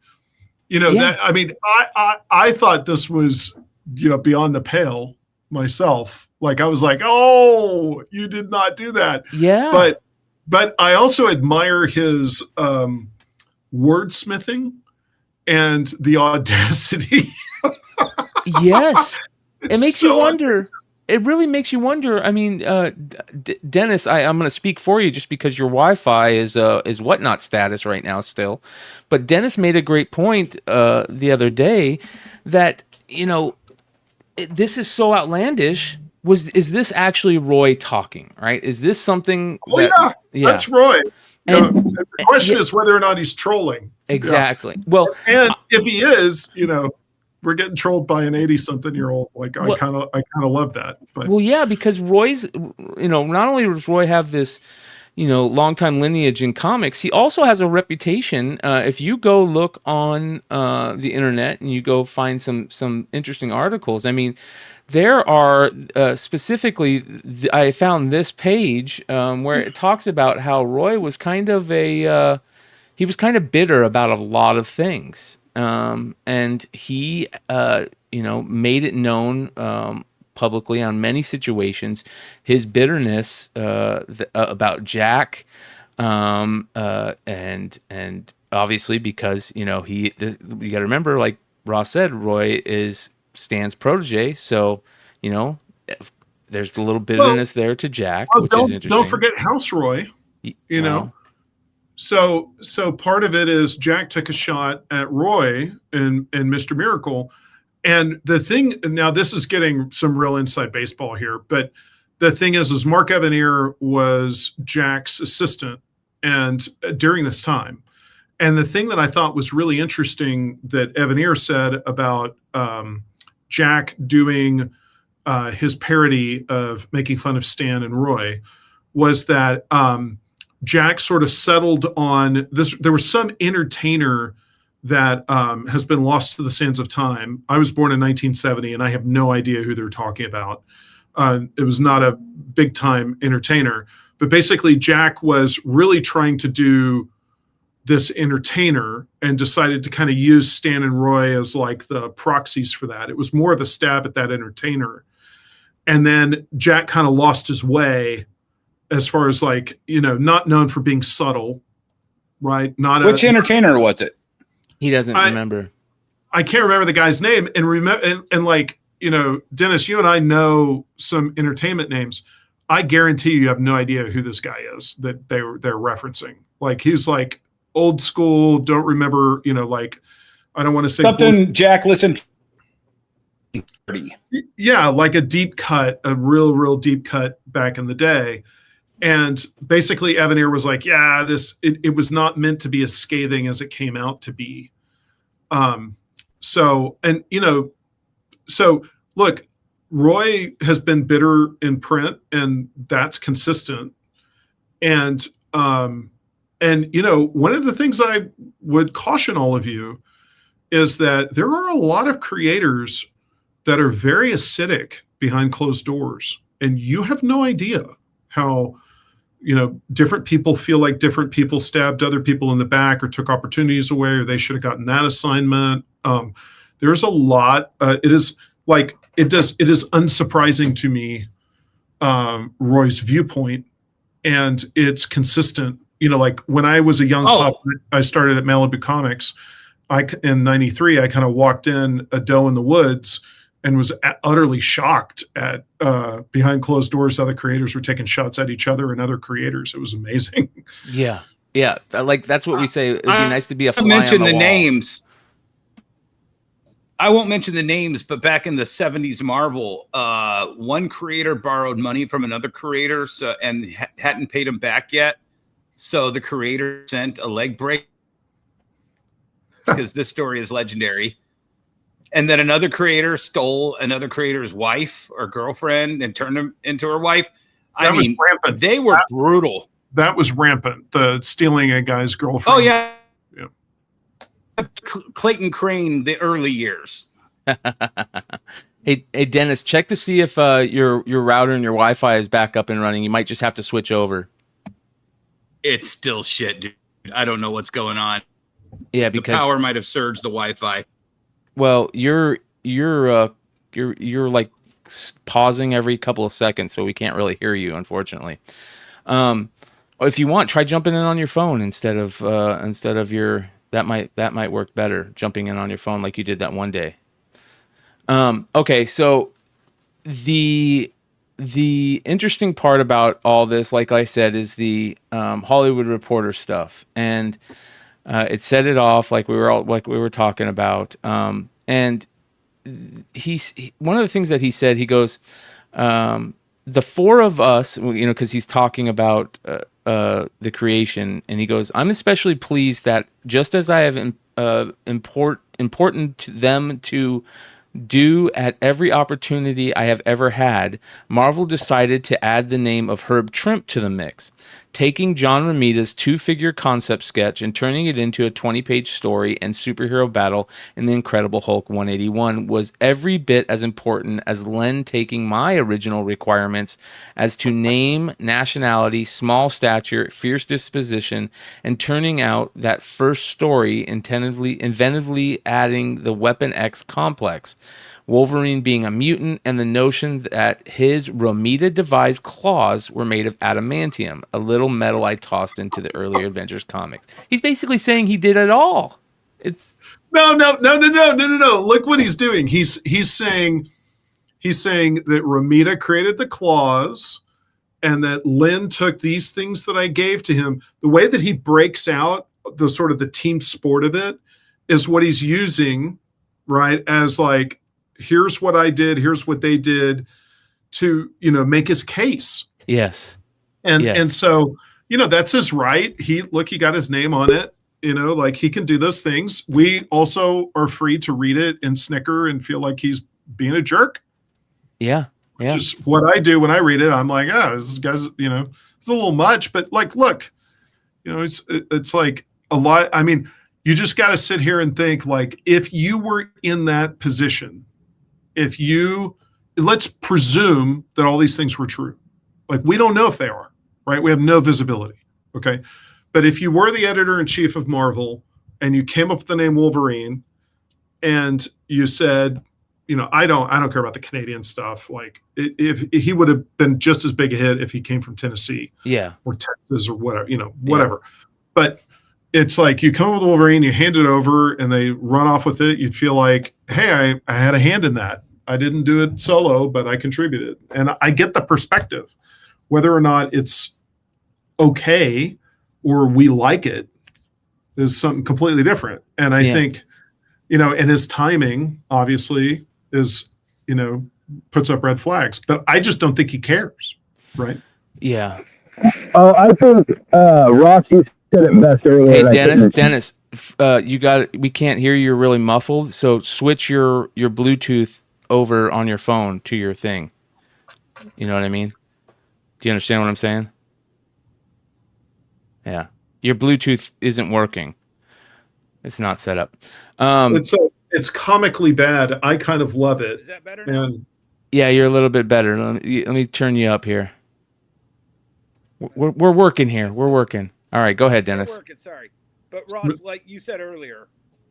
That, I mean, I thought this was, beyond the pale myself. Like, I was like, oh, you did not do that. Yeah. But I also admire his wordsmithing and the audacity. Yes. It makes you so wonder. It really makes you wonder. I mean, Dennis, I'm going to speak for you just because your Wi-Fi is whatnot status right now still. But Dennis made a great point the other day that, this is so outlandish. Is this actually Roy talking, right? Is this something that's Roy. And the question is whether or not he's trolling. Exactly. Yeah. Well, and if he is, we're getting trolled by an 80-something-year-old. Like, I kind of love that. But well, yeah, because Roy's, not only does Roy have this, longtime lineage in comics, he also has a reputation. If you go look on the internet and you go find some interesting articles, I mean, there are specifically, I found this page where it talks about how Roy was kind of he was kind of bitter about a lot of things. And he, made it known publicly on many situations his bitterness about Jack, and obviously because you got to remember, like Ross said, Roy is Stan's protege, so there's a little bitterness there to Jack, which is interesting. Don't forget House Roy, So part of it is Jack took a shot at Roy and Mr. Miracle. And the thing, now this is getting some real inside baseball here, but the thing is Mark Evanier was Jack's assistant and during this time. And the thing that I thought was really interesting that Evanier said about Jack doing his parody of making fun of Stan and Roy was that Jack sort of settled on this. There was some entertainer that has been lost to the sands of time. I was born in 1970, and I have no idea who they're talking about. It was not a big-time entertainer. But basically, Jack was really trying to do this entertainer and decided to kind of use Stan and Roy as like the proxies for that. It was more of a stab at that entertainer. And then Jack kind of lost his way as far as like, not known for being subtle, right? Which entertainer was it? He doesn't remember. I can't remember the guy's name. And remember, and like, Dennis, you and I know some entertainment names. I guarantee you have no idea who this guy is that they're referencing. Like, he's like old school. Don't remember, like, I don't want to say something Jack listened to. Yeah, like a deep cut, a real deep cut back in the day. And basically Evanier was like, yeah, it was not meant to be as scathing as it came out to be. So look, Roy has been bitter in print, and that's consistent. And one of the things I would caution all of you is that there are a lot of creators that are very acidic behind closed doors, and you have no idea how different people feel like different people stabbed other people in the back or took opportunities away, or they should have gotten that assignment. There's a lot. It is unsurprising to me, Roy's viewpoint, and it's consistent. Like when I was a young pup, I started at Malibu Comics. In '93, I kind of walked in a doe in the woods and was utterly shocked at behind closed doors how the creators were taking shots at each other and other creators. It was amazing. Yeah. Like that's what we say. It'd be nice to be a fly mention on the the wall. names. I won't mention the names, but back in the 70s Marvel, one creator borrowed money from another creator and hadn't paid him back yet. So the creator sent a leg break because this story is legendary. And then another creator stole another creator's wife or girlfriend and turned him into her wife. That was rampant. They were brutal. That was rampant. The stealing a guy's girlfriend. Oh yeah. Clayton Crane, the early years. Hey Dennis, check to see if your router and your Wi-Fi is back up and running. You might just have to switch over. It's still shit, dude. I don't know what's going on. Yeah, because the power might have surged the Wi-Fi. Well, you're like pausing every couple of seconds, so we can't really hear you, unfortunately. If you want, try jumping in on your phone instead of your. That might work better. Jumping in on your phone like you did that one day. Okay, so the interesting part about all this, like I said, is the Hollywood Reporter stuff, and it set it off like we were talking about. And one of the things that he said, he goes, the four of us, because he's talking about the creation, and he goes, I'm especially pleased that just as I have important to them to do at every opportunity I have ever had, Marvel decided to add the name of Herb Trimp to the mix, taking John Romita's 2-figure concept sketch and turning it into a 20-page story and superhero battle in The Incredible Hulk 181 was every bit as important as Len taking my original requirements as to name, nationality, small stature, fierce disposition, and turning out that first story inventively adding the Weapon X complex. Wolverine being a mutant, and the notion that his Romita-devised claws were made of adamantium, a little metal I tossed into the earlier Avengers comics. He's basically saying he did it all. It's no. Look what he's doing. He's saying that Romita created the claws, and that Lynn took these things that I gave to him. The way that he breaks out the sort of the team sport of it is what he's using, right? As like, here's what I did, here's what they did to, make his case. Yes. And so, that's his right. He got his name on it, like he can do those things. We also are free to read it and snicker and feel like he's being a jerk. Yeah. Which is what I do when I read it. I'm like, this guy's, it's a little much, but like, look, it's like a lot. I mean, you just got to sit here and think, like, if you were in that position, let's presume that all these things were true. Like, we don't know if they are, right? We have no visibility. Okay. But if you were the editor-in-chief of Marvel and you came up with the name Wolverine and you said, I don't care about the Canadian stuff. Like, if he would have been just as big a hit if he came from Tennessee, or Texas or whatever, whatever. Yeah. But it's like, you come up with Wolverine, you hand it over, and they run off with it. You'd feel like, hey, I had a hand in that. I didn't do it solo, but I contributed. And I get the perspective. Whether or not it's okay or we like it is something completely different. And I think, and his timing obviously is, puts up red flags. But I just don't think he cares, right? Yeah. I think Ross, you said it best earlier. Hey, Dennis, we can't hear you. You're really muffled. So switch your Bluetooth over on your phone to your thing. You know what I mean? Do you understand what I'm saying? Yeah. Your Bluetooth isn't working. It's not set up. It's comically bad. I kind of love it. Is that better now? Yeah, you're a little bit better. Let me turn you up here. We're working here. We're working. All right, go ahead, Dennis. We're working, sorry. But Ross, like you said earlier,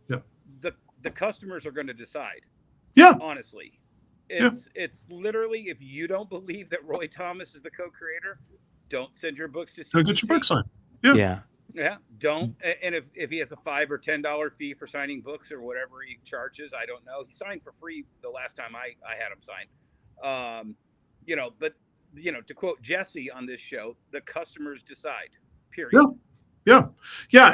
the customers are going to decide. Yeah. Honestly. It's literally, if you don't believe that Roy Thomas is the co-creator, don't send your books to CBC. Don't get your books signed. Yeah. Don't. And if he has a $5 or $10 fee for signing books or whatever he charges, I don't know. He signed for free the last time I had him sign. But to quote Jesse on this show, the customers decide. Period. Yeah.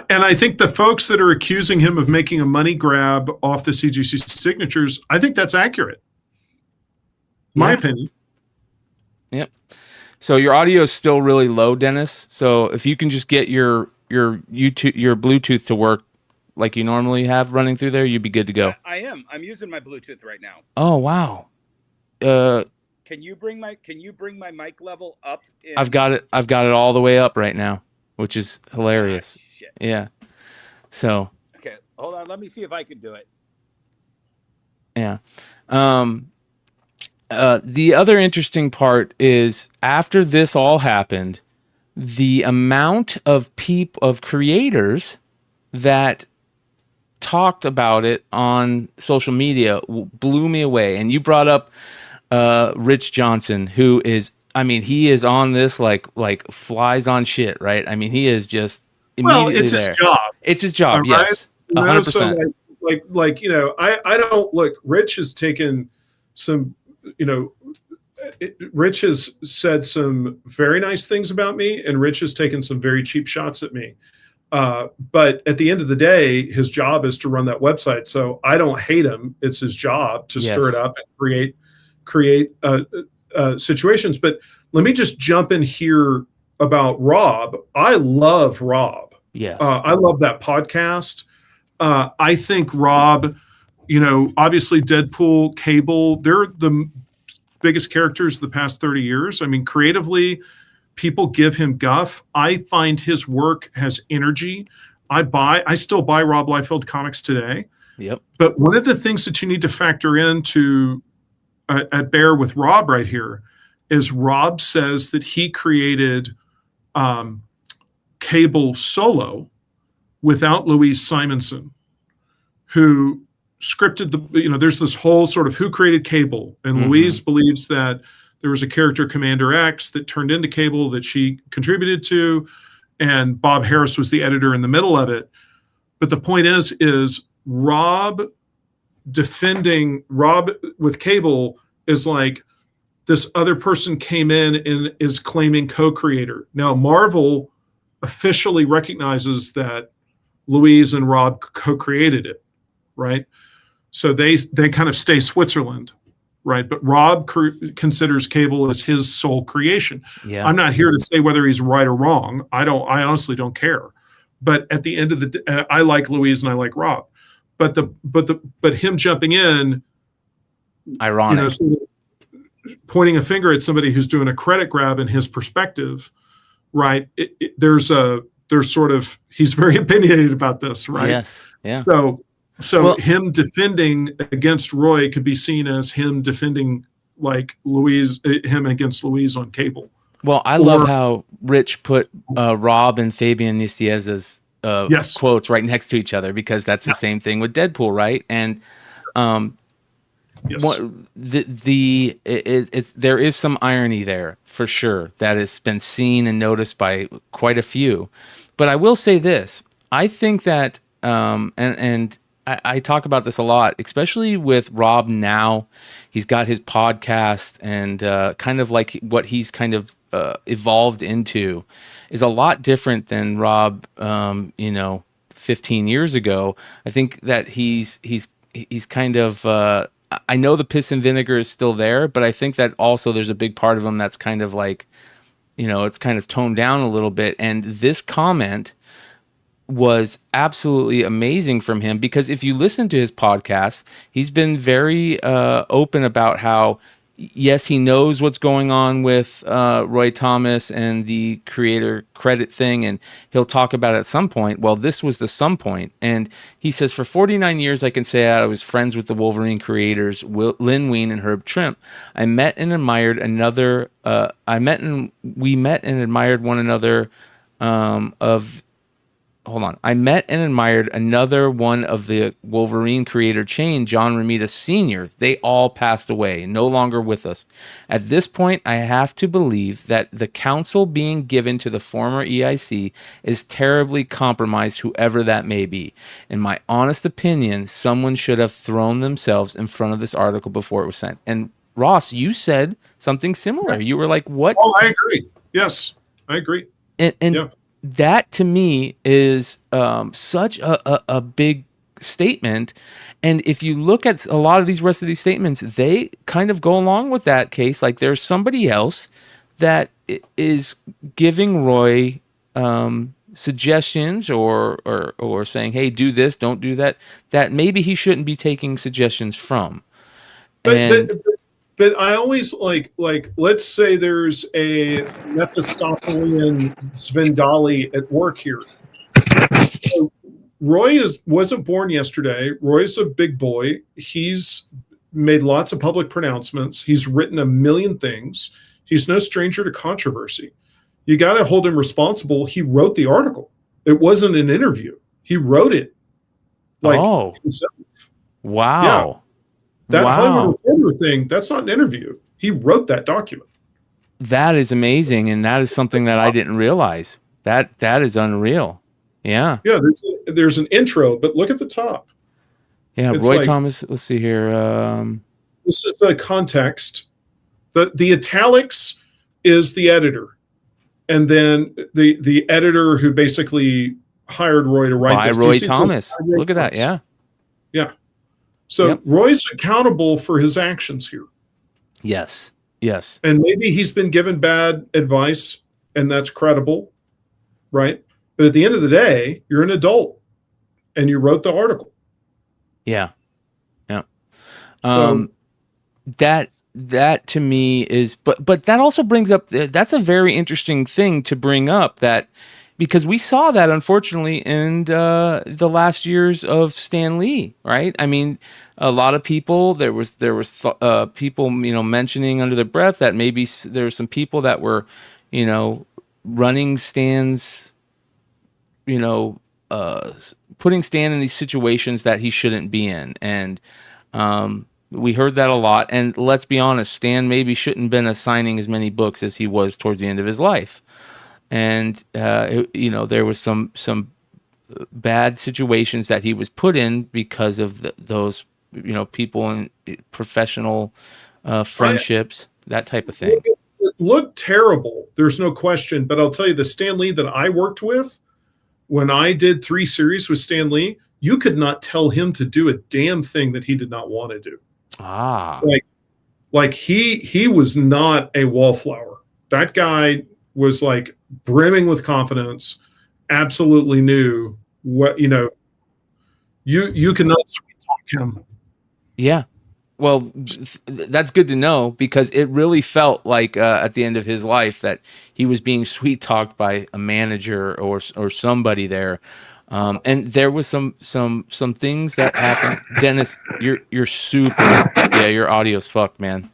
And I think the folks that are accusing him of making a money grab off the CGC signatures, I think that's accurate. My opinion. Yep. So your audio is still really low, Dennis. So if you can just get your Bluetooth to work like you normally have running through there, you'd be good to go. I am. I'm using my Bluetooth right now. Oh wow. Can you bring my mic level up? I've got it all the way up right now, which is hilarious. Shit. Yeah. So. Okay, hold on. Let me see if I can do it. Yeah. The other interesting part is after this all happened, the amount of creators that talked about it on social media blew me away. And you brought up Rich Johnson, who is, he is on this like flies on shit, right? I mean, he is just immediately it's there. his job. It's his job, right? yes, 100%. I don't look. Rich has taken some, Rich has said some very nice things about me, and Rich has taken some very cheap shots at me. But at the end of the day, his job is to run that website. So I don't hate him. It's his job to stir it up and create situations. But let me just jump in here about Rob. I love Rob. Yes. I love that podcast. I think Rob, obviously Deadpool, Cable, they're the biggest characters of the past 30 years. I mean, creatively, people give him guff. I find his work has energy. I still buy Rob Liefeld comics today. Yep. But one of the things that you need to factor into at bear with Rob right here is Rob says that he created Cable solo without Louise Simonson, who scripted there's this whole sort of who created Cable. And Louise believes that there was a character, Commander X, that turned into Cable that she contributed to, and Bob Harris was the editor in the middle of it. But the point is Rob defending Rob with Cable is like this other person came in and is claiming co-creator. Now, Marvel officially recognizes that Louise and Rob co-created it, right? So they kind of stay Switzerland, right? But Rob considers Cable as his sole creation. Yeah. I'm not here to say whether he's right or wrong. I honestly don't care. But at the end of the day, I like Louise and I like Rob. But him jumping in, ironic, pointing a finger at somebody who's doing a credit grab in his perspective, right? There's sort of, he's very opinionated about this, right? Yes. Yeah. So him defending against Roy could be seen as him defending like him against Louise on Cable. Well, I love how Rich put Rob and Fabian Nicieza's quotes right next to each other, because that's the same thing with Deadpool, right? And there is some irony there for sure that has been seen and noticed by quite a few. But I will say this: I think that, and I talk about this a lot, especially with Rob now. He's got his podcast, and kind of like what he's kind of evolved into is a lot different than Rob, 15 years ago. I think that he's kind of, I know the piss and vinegar is still there, but I think that also there's a big part of him that's kind of like, it's kind of toned down a little bit. And this comment was absolutely amazing from him, because if you listen to his podcast, he's been very open about how, yes, he knows what's going on with Roy Thomas and the creator credit thing, and he'll talk about it at some point. Well, this was the some point. And he says, for 49 years, I can say I was friends with the Wolverine creators, Lynn Wein and Herb Trimp. We met and admired one another I met and admired another one of the Wolverine creator chain, John Romita Sr. They all passed away, no longer with us. At this point, I have to believe that the counsel being given to the former EIC is terribly compromised, whoever that may be. In my honest opinion, someone should have thrown themselves in front of this article before it was sent. And Ross, you said something similar. You were like, what? Oh, I agree. Yes, I agree. And that to me is such a big statement. And if you look at a lot of these rest of these statements, they kind of go along with that case. Like there's somebody else that is giving Roy suggestions or saying, hey, do this, don't do that, that maybe he shouldn't be taking suggestions from. But I always like let's say there's a Mephistophelian Svengali at work here. So Roy wasn't born yesterday. Roy's a big boy. He's made lots of public pronouncements. He's written a million things. He's no stranger to controversy. You got to hold him responsible. He wrote the article. It wasn't an interview. He wrote it. Himself. Wow. Yeah. That Hollywood Reporter thing, that's not an interview. He wrote that document. That is amazing, and that is something that I didn't realize. That is unreal. Yeah. Yeah, there's an intro, but look at the top. Yeah, It's Roy like, Thomas. Let's see here. this is the context. The italics is the editor, and then the editor who basically hired Roy to write By this. Do you Roy see it says, Thomas. "By Roy Look at that. Thomas"? Yeah. Yeah. So Yep. Roy's accountable for his actions here. Yes. Yes. And maybe he's been given bad advice, and that's credible, right? But at the end of the day, you're an adult, and you wrote the article. Yeah. Yeah. So, That to me is, but that also brings up, that's a very interesting thing to bring up, that because we saw that unfortunately in the last years of Stan Lee, right? I mean, a lot of people, there was people, mentioning under their breath that maybe there were some people that were, running Stan's, putting Stan in these situations that he shouldn't be in. And we heard that a lot. And let's be honest, Stan maybe shouldn't have been assigning as many books as he was towards the end of his life. And, there was some bad situations that he was put in because of those, people in professional friendships, that type of thing. It looked terrible. There's no question. But I'll tell you, the Stan Lee that I worked with, when I did 3 series with Stan Lee, you could not tell him to do a damn thing that he did not want to do. Like he was not a wallflower. That guy was like brimming with confidence, absolutely knew what, you cannot sweet talk him. Yeah. Well, that's good to know, because it really felt like at the end of his life that he was being sweet talked by a manager or somebody there. And there was some things that happened. Dennis, you're super. Yeah, your audio's fucked, man.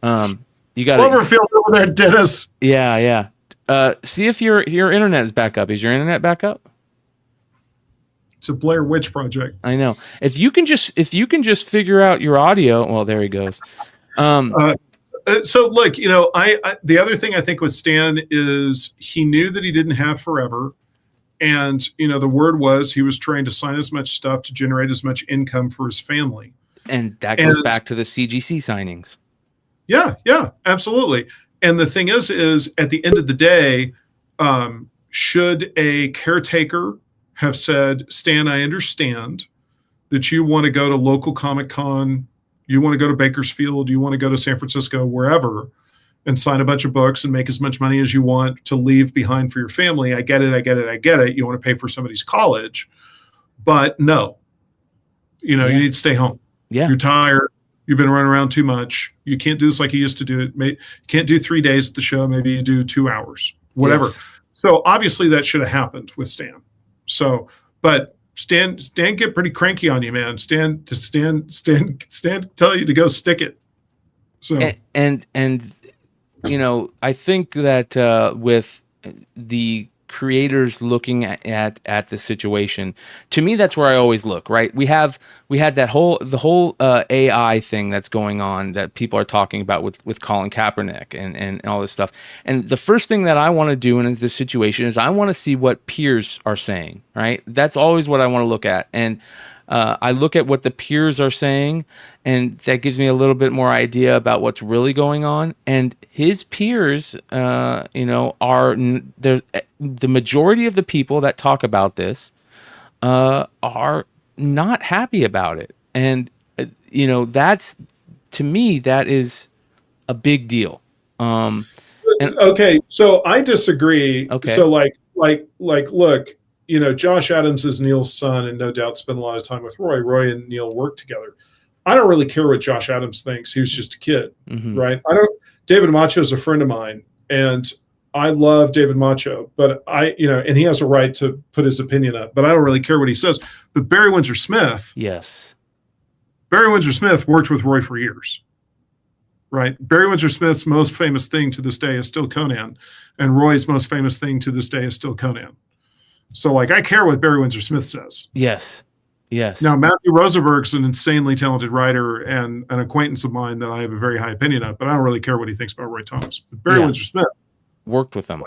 You got Cloverfield over there, Dennis. Yeah. See if your internet is back up. Is your internet back up? It's a Blair Witch project. I know. If you can just figure out your audio. Well, there he goes. So look, I the other thing I think with Stan is he knew that he didn't have forever. And, the word was he was trying to sign as much stuff to generate as much income for his family. And that goes back to the CGC signings. Yeah, absolutely. And the thing is at the end of the day, should a caretaker have said, Stan, I understand that you want to go to local Comic-Con, you want to go to Bakersfield, you want to go to San Francisco, wherever, and sign a bunch of books and make as much money as you want to leave behind for your family. I get it. You want to pay for somebody's college, but no, you need to stay home. Yeah. You're tired. You've been running around too much. You can't do this like you used to do it. You can't do 3 days at the show. Maybe you do 2 hours, whatever. Yes. So obviously that should have happened with Stan. So, but Stan get pretty cranky on you, man. Stan tell you to go stick it. So, and I think that with the creators looking at the situation, to me, that's where I always look, right? We had the whole AI thing that's going on that people are talking about with Colin Kaepernick and all this stuff. And the first thing that I want to do in this situation is I want to see what peers are saying, right? That's always what I want to look at. And I look at what the peers are saying, and that gives me a little bit more idea about what's really going on. And his peers, are the majority of the people that talk about this are not happy about it. And that's, to me, that is a big deal. Okay, so I disagree. Okay. So like look. Josh Adams is Neil's son, and no doubt spent a lot of time with Roy. Roy and Neil worked together. I don't really care what Josh Adams thinks. He was just a kid, right? David Macho is a friend of mine, and I love David Macho, but and he has a right to put his opinion up, but I don't really care what he says. But Barry Windsor Smith, yes, Barry Windsor Smith worked with Roy for years, right? Barry Windsor Smith's most famous thing to this day is still Conan, and Roy's most famous thing to this day is still Conan. So, I care what Barry Windsor Smith says. Yes. Now, Matthew Rosenberg's an insanely talented writer and an acquaintance of mine that I have a very high opinion of, but I don't really care what he thinks about Roy Thomas. But Barry Windsor Smith worked with him.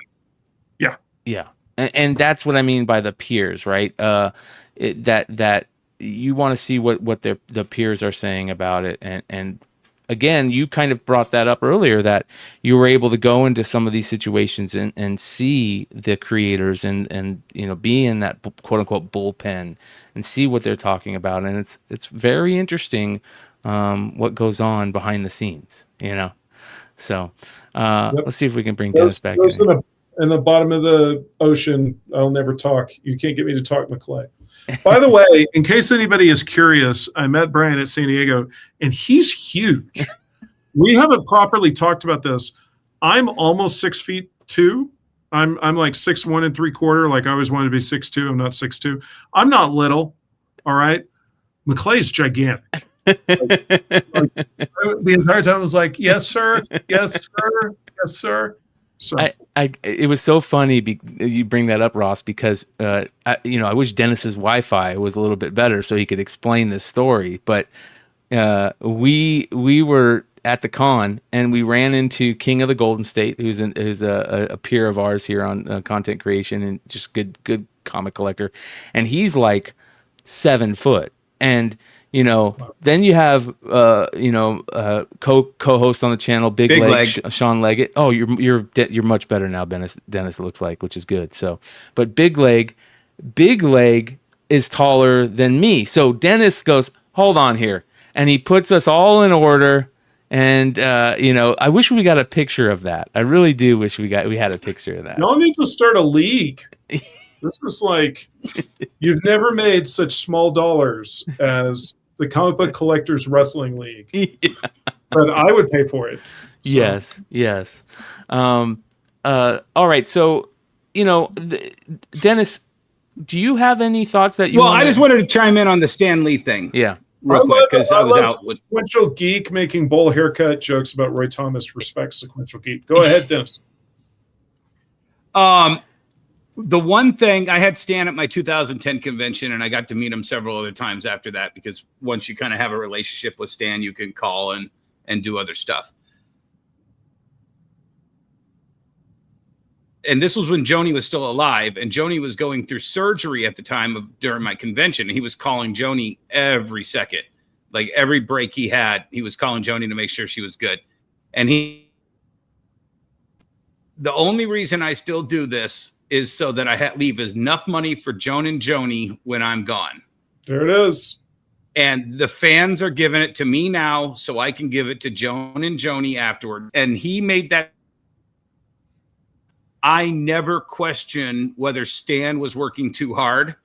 Yeah. And that's what I mean by the peers, right? That you want to see what the peers are saying about it. And again, you kind of brought that up earlier, that you were able to go into some of these situations and see the creators and be in that quote unquote bullpen and see what they're talking about. And it's very interesting what goes on behind the scenes, So let's see if we can bring Dennis back in. In the bottom of the ocean, I'll never talk. You can't get me to talk, McClay. By the way, in case anybody is curious, I met Brian at San Diego, and he's huge. We haven't properly talked about this. I'm almost 6'2". I'm like 6'1 3/4". Like I always wanted to be 6'2". I'm not 6'2". I'm not little. All right. McClay's gigantic. The entire time I was like, yes, sir. Yes, sir. Yes, sir. So it was so funny you bring that up, Ross, because I wish Dennis's Wi-Fi was a little bit better so he could explain this story. But we were at the con and we ran into King of the Golden State, who's a peer of ours here on content creation and just good comic collector, and he's like 7 foot. And then you have co-host on the channel, Big Leg. Sean Leggett. Oh, you're much better now, Dennis. It looks like, which is good. So, but Big Leg is taller than me. So Dennis goes, hold on here, and he puts us all in order. And I wish we got a picture of that. I really do wish we had a picture of that. Y'all need to start a league. This is like, you've never made such small dollars as the Comic Book Collectors Wrestling League. Yeah. But I would pay for it. So. Yes. All right. So, Dennis, do you have any thoughts that you I just wanted to chime in on the Stan Lee thing. Yeah. Real quick, because I was out with Sequential Geek making bowl haircut jokes about Roy Thomas. Respect Sequential Geek. Go ahead, Dennis. The one thing, I had Stan at my 2010 convention, and I got to meet him several other times after that, because once you kind of have a relationship with Stan, you can call and do other stuff. And this was when Joni was still alive, and Joni was going through surgery at the time during my convention. And he was calling Joni every second, like every break he had, he was calling Joni to make sure she was good. And the only reason I still do this is so that I leave enough money for Joan and Joni when I'm gone. There it is. And the fans are giving it to me now, so I can give it to Joan and Joni afterward. And he made that. I never questioned whether Stan was working too hard.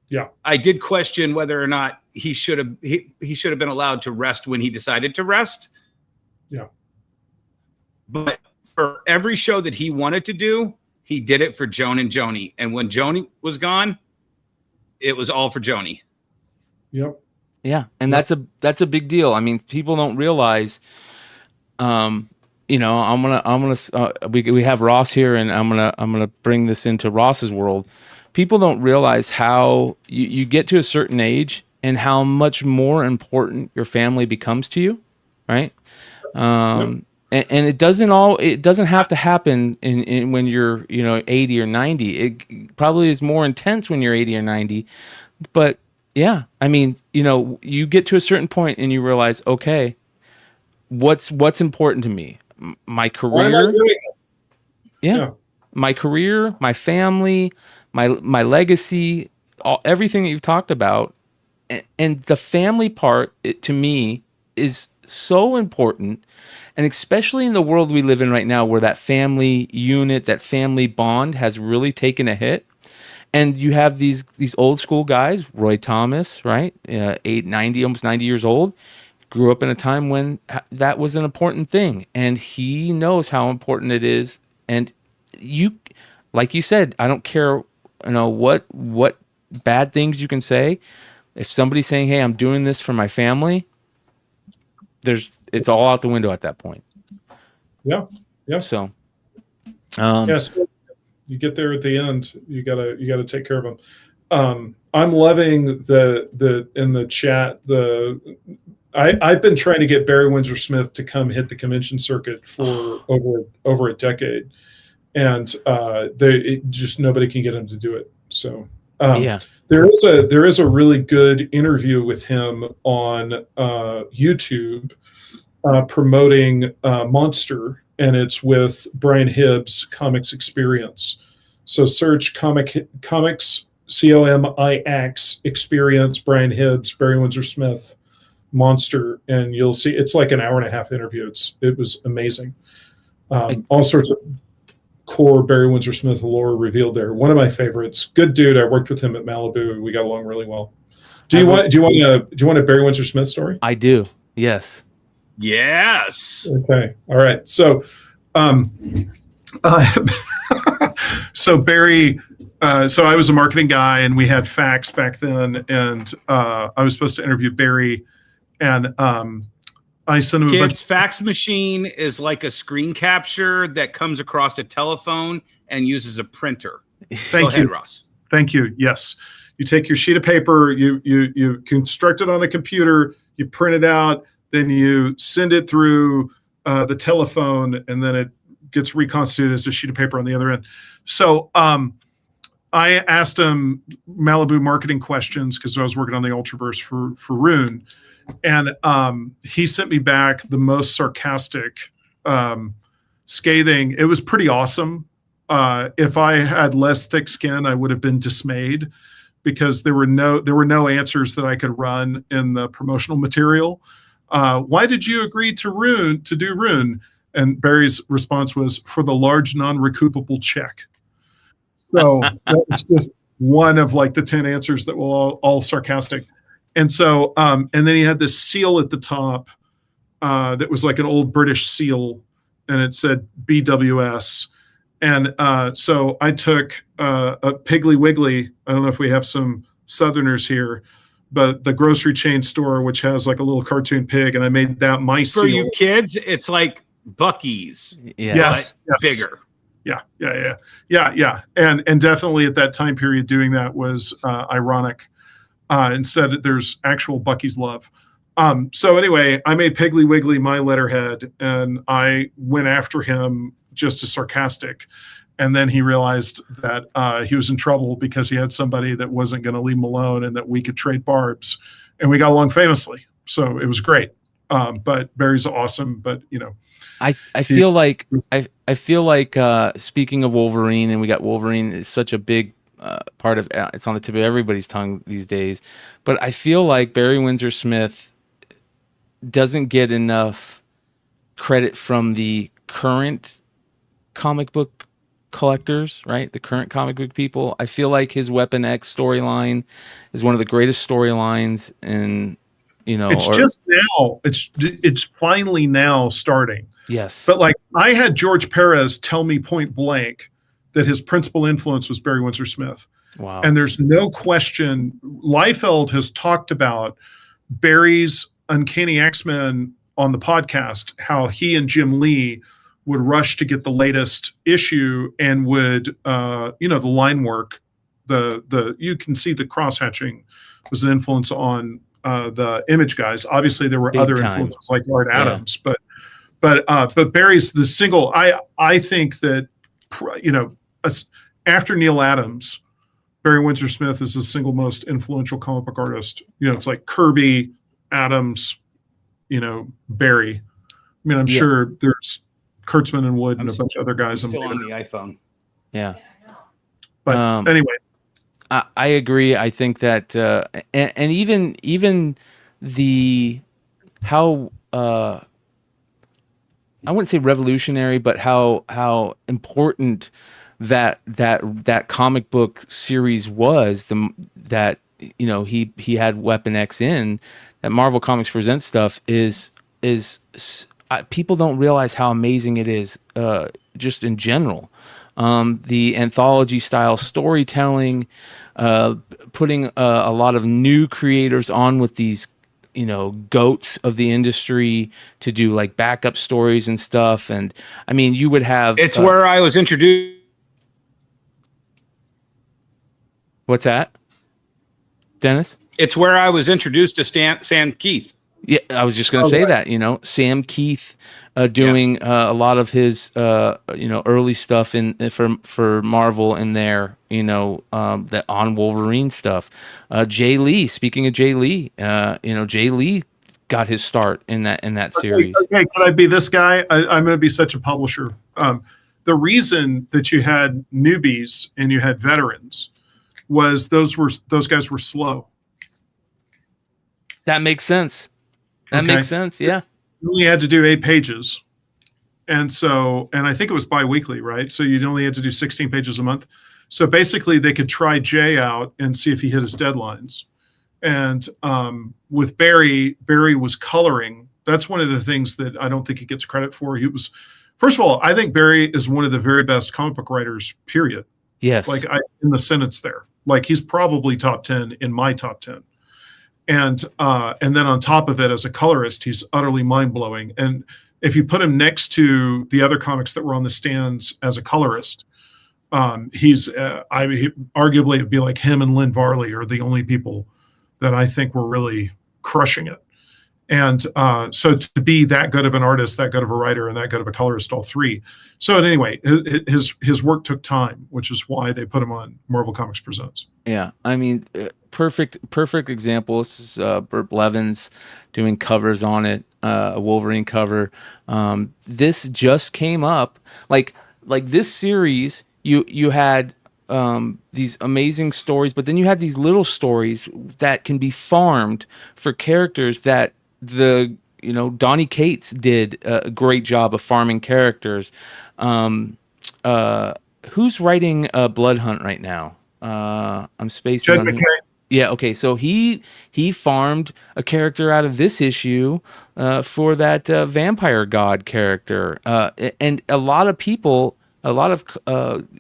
Yeah. I did question whether or not he should have been allowed to rest when he decided to rest. Yeah. But for every show that he wanted to do, he did it for Joan and Joni. And when Joni was gone, it was all for Joni. Yep. Yeah. And that's a big deal. I mean, people don't realize, we have Ross here, and I'm gonna bring this into Ross's world. People don't realize how you get to a certain age and how much more important your family becomes to you, right? And it doesn't have to happen in when you're 80 or 90. It probably is more intense when you're 80 or 90. But yeah, I mean, you get to a certain point and you realize, okay, what's important to me? My career. Yeah. My career, my family, my legacy, everything that you've talked about, and the family part, to me, is so important. And especially in the world we live in right now, where that family unit, that family bond has really taken a hit. And you have these old school guys, Roy Thomas, right? 90, almost 90 years old, grew up in a time when that was an important thing. And he knows how important it is. And like you said, I don't care, what bad things you can say. If somebody's saying, hey, I'm doing this for my family, it's all out the window at that point. Yeah. So, so you get there at the end. You gotta take care of them. I'm loving the in the chat. I've been trying to get Barry Windsor Smith to come hit the convention circuit for over a decade, and just nobody can get him to do it. So Yeah. There is a really good interview with him on YouTube promoting Monster, and it's with Brian Hibbs, Comics Experience. So search Comics COMIX Experience, Brian Hibbs, Barry Windsor Smith, Monster, and you'll see it's like an hour and a half interview. It was amazing. All sorts of core Barry Windsor Smith lore revealed there. One of my favorites. Good dude. I worked with him at Malibu. We got along really well. Do you want a Barry Windsor Smith story? I do. Yes. Yes. Okay. All right. So, so Barry. So I was a marketing guy, and we had fax back then, and I was supposed to interview Barry, and I sent him a bunch. Fax machine is like a screen capture that comes across a telephone and uses a printer. Thank you, Ross. Thank you. Yes, you take your sheet of paper, you construct it on a computer, you print it out, then you send it through the telephone, and then it gets reconstituted as a sheet of paper on the other end. So I asked him Malibu marketing questions because I was working on the Ultraverse for Rune. And he sent me back the most sarcastic, scathing. It was pretty awesome. If I had less thick skin, I would have been dismayed because there were no answers that I could run in the promotional material. Why did you agree to do Rune? And Barry's response was, for the large non-recoupable check. So that was just one of like the 10 answers that were all sarcastic. And so, and then he had this seal at the top that was like an old British seal, and it said BWS. And so I took a Piggly Wiggly. I don't know if we have some Southerners here, but the grocery chain store, which has like a little cartoon pig, and I made that my seal. For you kids, it's like Buc-ee's. Yeah. Yes. Bigger. Yeah. And definitely at that time period, doing that was ironic. Instead, there's actual Buc-ee's love. So anyway, I made Piggly Wiggly my letterhead, and I went after him just as sarcastic. And then he realized that he was in trouble because he had somebody that wasn't going to leave him alone, and that we could trade barbs, and we got along famously. So it was great. But Barry's awesome. But I feel like speaking of Wolverine, and we got Wolverine is such a big part of it's on the tip of everybody's tongue these days, but I feel like Barry Windsor Smith doesn't get enough credit from the current comic book collectors, right? The current comic book people. I feel like his Weapon X storyline is one of the greatest storylines in it's finally now starting. Yes. But like I had George Perez tell me point blank that his principal influence was Barry Windsor Smith. Wow. And there's no question. Liefeld has talked about Barry's Uncanny X-Men on the podcast, how he and Jim Lee would rush to get the latest issue and would, the line work, you can see the cross-hatching was an influence on the Image guys. Obviously, there were Big other time. influences like Art Adams, but Barry's the single. I think that after Neil Adams, Barry Windsor Smith is the single most influential comic book artist. It's like Kirby, Adams, Barry. I mean, I'm sure there's Kurtzman and Wood and a bunch of other guys. Still on the iPhone. Yeah. But anyway. I agree. I think that, and even the how I wouldn't say revolutionary, but how important that comic book series was. That he had Weapon X in that Marvel Comics Presents stuff is people don't realize how amazing it is. Just in general. The anthology style storytelling, putting a lot of new creators on with these, goats of the industry to do like backup stories and stuff. And I mean, you would have. It's where I was introduced. What's that, Dennis? It's where I was introduced to Stan Keith. Yeah, I was just going to say that, Sam Keith doing a lot of his, early stuff for Marvel in there, that on Wolverine stuff. Jay Lee, speaking of Jay Lee, Jay Lee got his start in that series. Okay, can I be this guy? I'm going to be such a publisher. The reason that you had newbies and you had veterans was those guys were slow. That makes sense. Makes sense. Yeah. You only had to do 8 pages. And I think it was bi-weekly, right? So you only had to do 16 pages a month. So basically they could try Jay out and see if he hit his deadlines. And with Barry was coloring. That's one of the things that I don't think he gets credit for. First of all, I think Barry is one of the very best comic book writers, period. Yes. In the sentence there. Like he's probably top 10 in my top 10. And then on top of it, as a colorist, he's utterly mind-blowing. And if you put him next to the other comics that were on the stands as a colorist, he's arguably it'd be like him and Lynn Varley are the only people that I think were really crushing it. And so to be that good of an artist, that good of a writer, and that good of a colorist, all three. So anyway, his work took time, which is why they put him on Marvel Comics Presents. Yeah, I mean, perfect example. This is Burt Blevins doing covers on it, a Wolverine cover. This just came up, like this series. You had these amazing stories, but then you had these little stories that can be farmed for characters that Donny Cates did a great job of farming characters. Who's writing Blood Hunt right now? I'm spacing Jed on McKay. Yeah, okay. So he farmed a character out of this issue for that vampire god character. And a lot of people, a lot of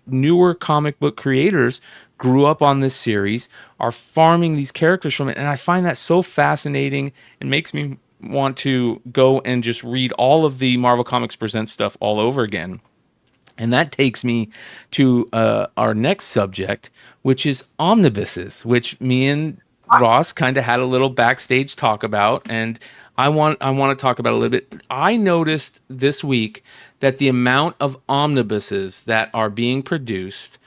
newer comic book creators grew up on this series, are farming these characters from it. And I find that so fascinating. It makes me want to go and just read all of the Marvel Comics Presents stuff all over again. And that takes me to our next subject, which is omnibuses, which me and Ross kind of had a little backstage talk about. And I want to talk about a little bit. I noticed this week that the amount of omnibuses that are being produced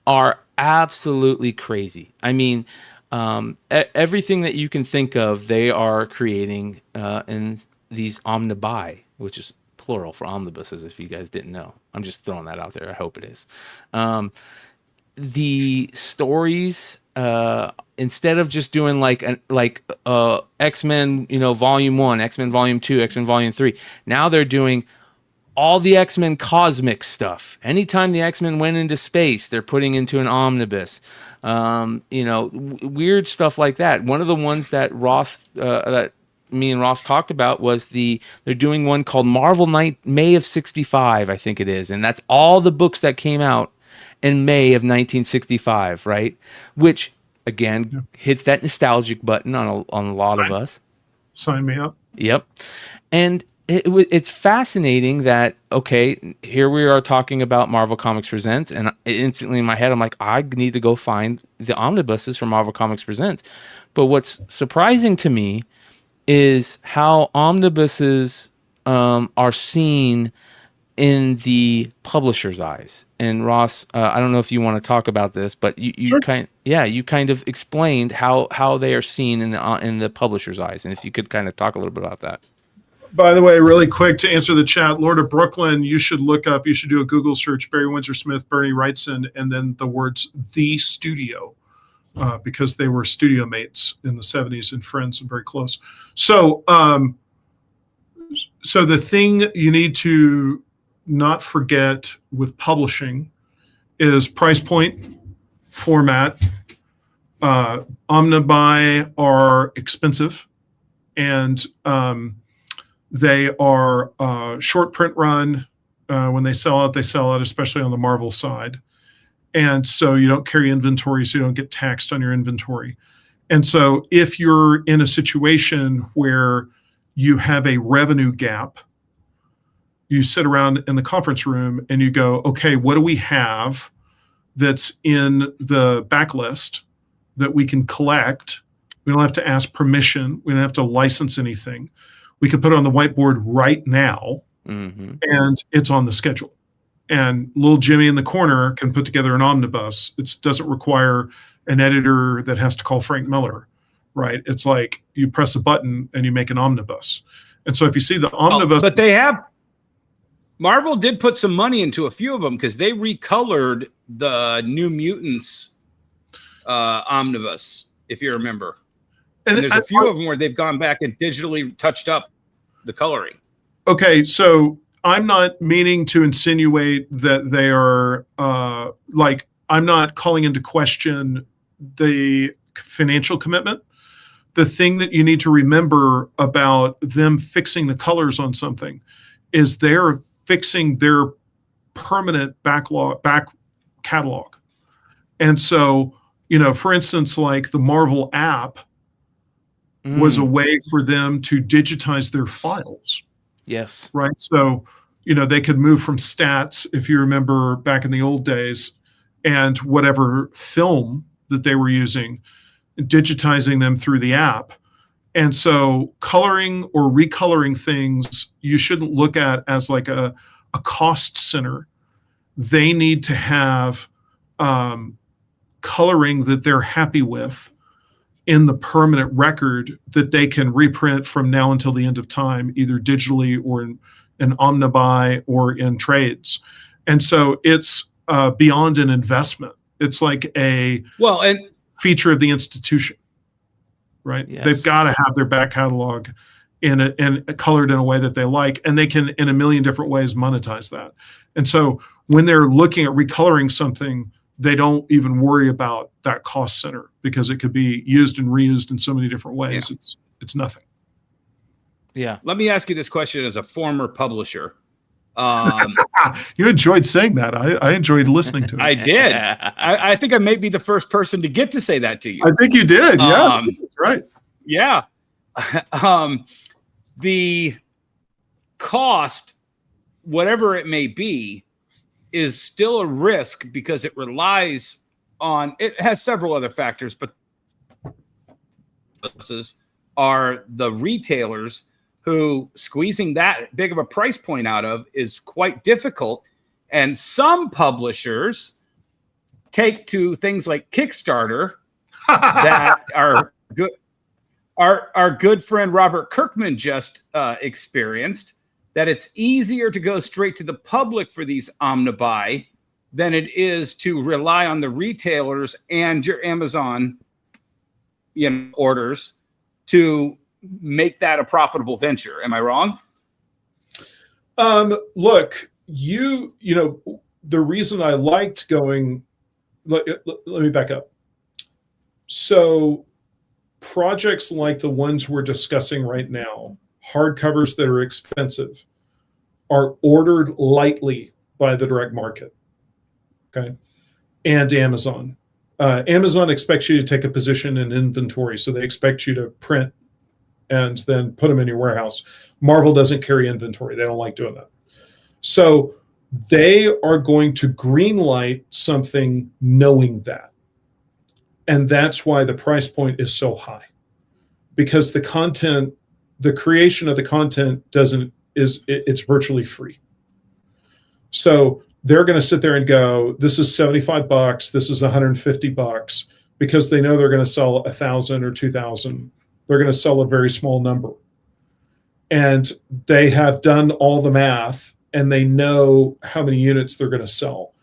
are absolutely crazy. I mean, everything that you can think of, they are creating in these omnibuy, which is plural for omnibuses, if you guys didn't know. I'm just throwing that out there. I hope it is. The stories, instead of just doing like X-Men, Volume 1, X-Men Volume 2, X-Men Volume 3, now they're doing all the X-Men cosmic stuff. Anytime the X-Men went into space, they're putting into an omnibus. Weird stuff like that. One of the ones that me and Ross talked about was they're doing one called Marvel May of 65, I think it is. And that's all the books that came out in May of 1965, right? Which, again, hits that nostalgic button on a lot of us. Sign me up. Yep. And it's fascinating that, okay, here we are talking about Marvel Comics Presents, and instantly in my head, I'm like, I need to go find the omnibuses from Marvel Comics Presents. But what's surprising to me is how omnibuses are seen in the publisher's eyes. And Ross, I don't know if you want to talk about this, but you kind of explained how they are seen in the publisher's eyes, and if you could kind of talk a little bit about that. By the way, really quick to answer the chat, Lord of Brooklyn, you should do a Google search, Barry Windsor Smith, Bernie Wrightson, and then the words "the studio," because they were studio mates in the 70s and friends and very close. So, so the thing you need to not forget with publishing is price point, format. Omnibuy are expensive, and they are short print run. When they sell out, especially on the Marvel side. And so you don't carry inventory, so you don't get taxed on your inventory. And so if you're in a situation where you have a revenue gap, you sit around in the conference room and you go, okay, what do we have that's in the backlist that we can collect We don't have to ask permission. We don't have to license anything. We can put it on the whiteboard right now, and it's on the schedule. And little Jimmy in the corner can put together an omnibus. It doesn't require an editor that has to call Frank Miller, right? It's like you press a button and you make an omnibus. And so if you see the omnibus, but Marvel did put some money into a few of them because they recolored the New Mutants omnibus, if you remember. And there's a few of them where they've gone back and digitally touched up the coloring. Okay, so I'm not meaning to insinuate that they are I'm not calling into question the financial commitment. The thing that you need to remember about them fixing the colors on something is they're fixing their permanent back catalog. And so, for instance, like the Marvel app was a way for them to digitize their files. Yes. Right. So, they could move from stats, if you remember back in the old days, and whatever film that they were using, digitizing them through the app. And so coloring or recoloring things, you shouldn't look at as like a cost center. They need to have coloring that they're happy with in the permanent record that they can reprint from now until the end of time, either digitally or in omnibuy or in trades. And so it's beyond an investment. It's like a feature of the institution, right? Yes. They've got to have their back catalog and colored in a way that they like, and they can, in a million different ways, monetize that. And so when they're looking at recoloring something, they don't even worry about that cost center because it could be used and reused in so many different ways. Yeah. It's nothing. Yeah. Let me ask you this question as a former publisher. You enjoyed saying that. I enjoyed listening to it. I did. I think I may be the first person to get to say that to you. I think you did. Yeah, that's right. Yeah. The cost, whatever it may be, is still a risk because it relies on, it has several other factors, but are the retailers who squeezing that big of a price point out of is quite difficult. And some publishers take to things like Kickstarter that are good. Our good friend Robert Kirkman just experienced that it's easier to go straight to the public for these omnibuy than it is to rely on the retailers and your Amazon orders to make that a profitable venture. Am I wrong? Look, the reason I liked going, let me back up. So projects like the ones we're discussing right now, hardcovers that are expensive, are ordered lightly by the direct market, okay, and Amazon. Amazon expects you to take a position in inventory, so they expect you to print and then put them in your warehouse. Marvel doesn't carry inventory. They don't like doing that. So they are going to greenlight something knowing that. And that's why the price point is so high. Because the content, the creation of the content it's virtually free. So they're going to sit there and go, this is $75, this is $150, because they know they're going to sell 1,000 or 2,000. They're going to sell a very small number. And they have done all the math and they know how many units they're going to sell.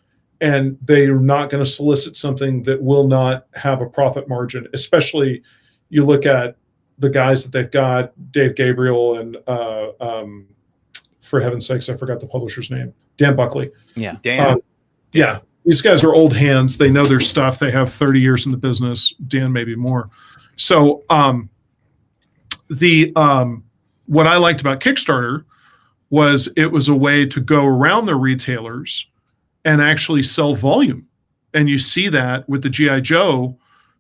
And they're not going to solicit something that will not have a profit margin, especially you look at the guys that they've got, Dave Gabriel and for heaven's sakes, I forgot the publisher's name, Dan Buckley. Yeah. Dan. Yeah. These guys are old hands. They know their stuff. They have 30 years in the business. Dan, maybe more. So what I liked about Kickstarter was it was a way to go around the retailers and actually sell volume. And you see that with the G.I. Joe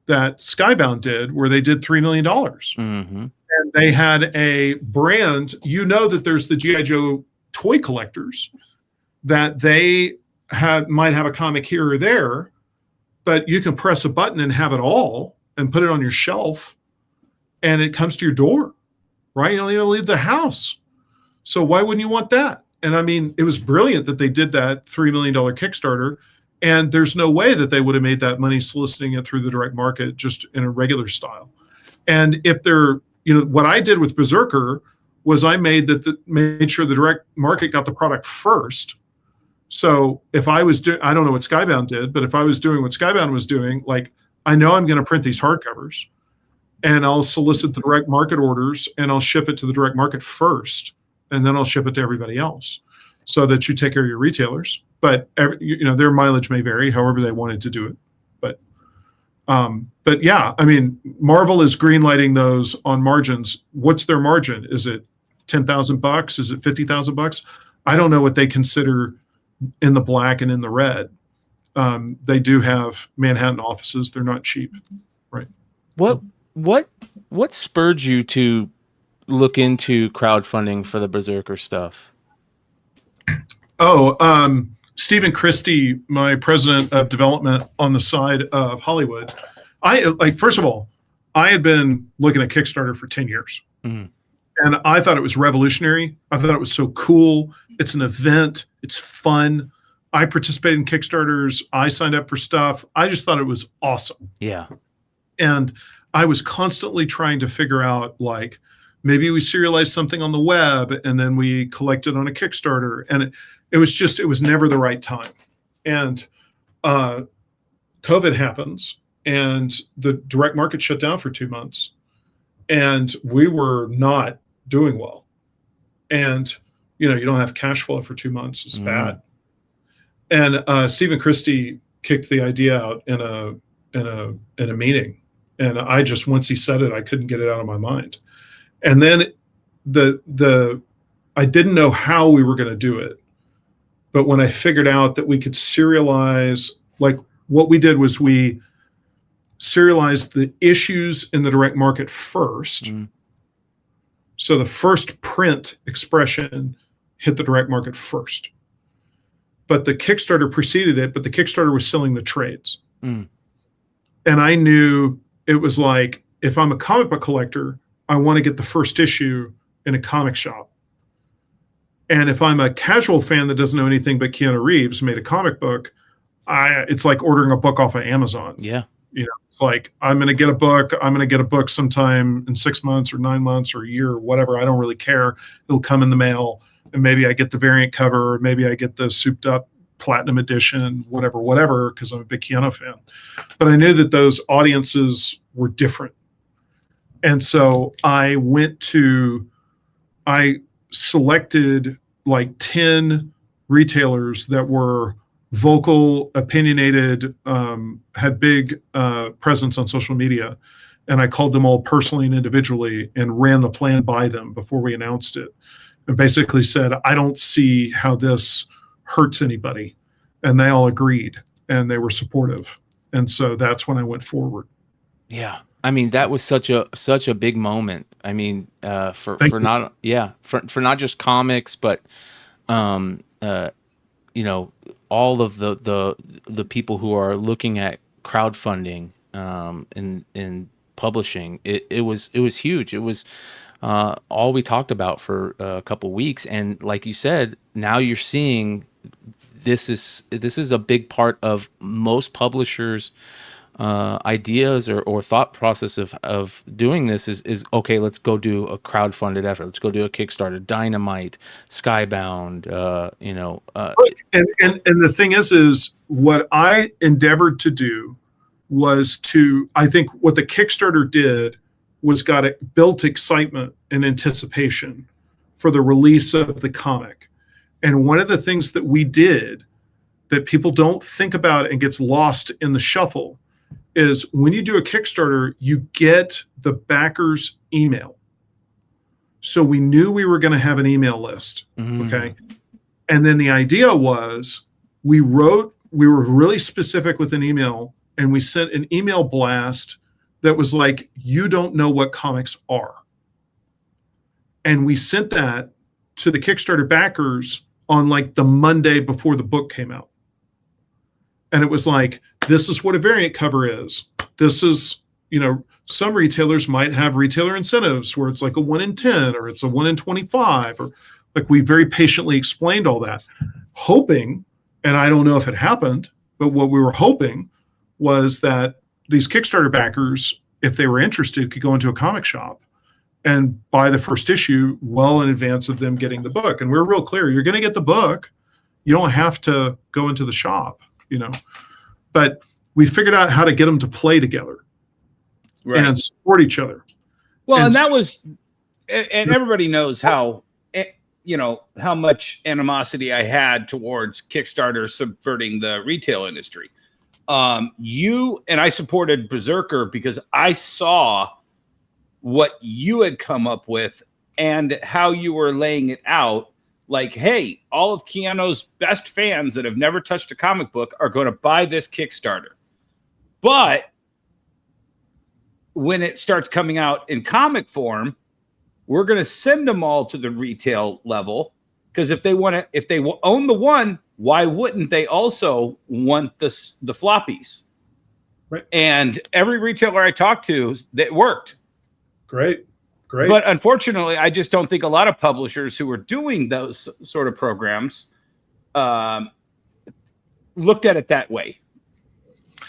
that Skybound did, where they did $3 million. Mm-hmm. And they had a brand, that there's the G.I. Joe toy collectors that they might have a comic here or there, but you can press a button and have it all and put it on your shelf. and it comes to your door, right? You don't even leave the house. So why wouldn't you want that? And I mean, it was brilliant that they did that $3 million Kickstarter. And there's no way that they would have made that money soliciting it through the direct market just in a regular style. And if they're, what I did with Berserker was I made sure the direct market got the product first. So if I was I don't know what Skybound did, but if I was doing what Skybound was doing, like I know I'm going to print these hardcovers and I'll solicit the direct market orders and I'll ship it to the direct market first. And then I'll ship it to everybody else so that you take care of your retailers. But their mileage may vary however they wanted to do it. But yeah, I mean, Marvel is greenlighting those on margins. What's their margin? Is it $10,000? Is it $50,000? I don't know what they consider in the black and in the red. They do have Manhattan offices. They're not cheap, right? What spurred you to look into crowdfunding for the Berserker stuff? Stephen Christie, my president of development on the side of Hollywood. First of all, I had been looking at Kickstarter for 10 years. Mm-hmm. And I thought it was revolutionary. I thought it was so cool. It's an event. It's fun. I participated in Kickstarters. I signed up for stuff. I just thought it was awesome. Yeah. And I was constantly trying to figure out, like, maybe we serialized something on the web and then we collected on a Kickstarter. And it was never the right time. And COVID happens and the direct market shut down for 2 months and we were not doing well. And, you don't have cash flow for 2 months. It's bad. And Stephen Christie kicked the idea out in a meeting. And I just, once he said it, I couldn't get it out of my mind. And then I didn't know how we were going to do it. But when I figured out that we could serialize, like what we did was we serialized the issues in the direct market first. Mm. So the first print expression hit the direct market first. But the Kickstarter preceded it, but the Kickstarter was selling the trades. Mm. And I knew it was like, if I'm a comic book collector, I want to get the first issue in a comic shop. And if I'm a casual fan that doesn't know anything but Keanu Reeves made a comic book, it's like ordering a book off of Amazon. Yeah. It's like, I'm going to get a book. I'm going to get a book sometime in 6 months or 9 months or a year or whatever. I don't really care. It'll come in the mail. And maybe I get the variant cover. Or maybe I get the souped up platinum edition, whatever, because I'm a big Keanu fan. But I knew that those audiences were different. And so I selected like 10 retailers that were vocal, opinionated, had big presence on social media. And I called them all personally and individually and ran the plan by them before we announced it. And basically said, I don't see how this hurts anybody. And they all agreed and they were supportive. And so that's when I went forward. Yeah. I mean, that was such a big moment. I mean, for not just comics, but all of the people who are looking at crowdfunding in publishing. It was huge. It was all we talked about for a couple weeks, and like you said, now you're seeing this is a big part of most publishers' ideas or thought process of doing this is okay, let's go do a crowdfunded effort. Let's go do a Kickstarter, Dynamite, Skybound, And the thing is what I endeavored to do was I think what the Kickstarter did was built excitement and anticipation for the release of the comic. And one of the things that we did that people don't think about and gets lost in the shuffle is when you do a Kickstarter, you get the backers' email. So we knew we were going to have an email list. Mm-hmm. Okay. And then the idea was we were really specific with an email, and we sent an email blast that was like, you don't know what comics are. And we sent that to the Kickstarter backers on like the Monday before the book came out. And it was like, this is what a variant cover is. This is, Some retailers might have retailer incentives where it's like a 1 in 10 or it's a 1 in 25, or like we very patiently explained all that, hoping, and I don't know if it happened, but what we were hoping was that these Kickstarter backers, if they were interested, could go into a comic shop and buy the first issue well in advance of them getting the book. And we're real clear, you're going to get the book. You don't have to go into the shop, but we figured out how to get them to play together. Right. And support each other. Well, and that was, and everybody knows how much animosity I had towards Kickstarter subverting the retail industry. You and I supported Berserker because I saw what you had come up with and how you were laying it out. Like, hey, all of Keanu's best fans that have never touched a comic book are going to buy this Kickstarter. But when it starts coming out in comic form, we're going to send them all to the retail level, because if they own the one, why wouldn't they also want the floppies? Right. And every retailer I talked to, that worked. Great. But unfortunately, I just don't think a lot of publishers who are doing those sort of programs looked at it that way.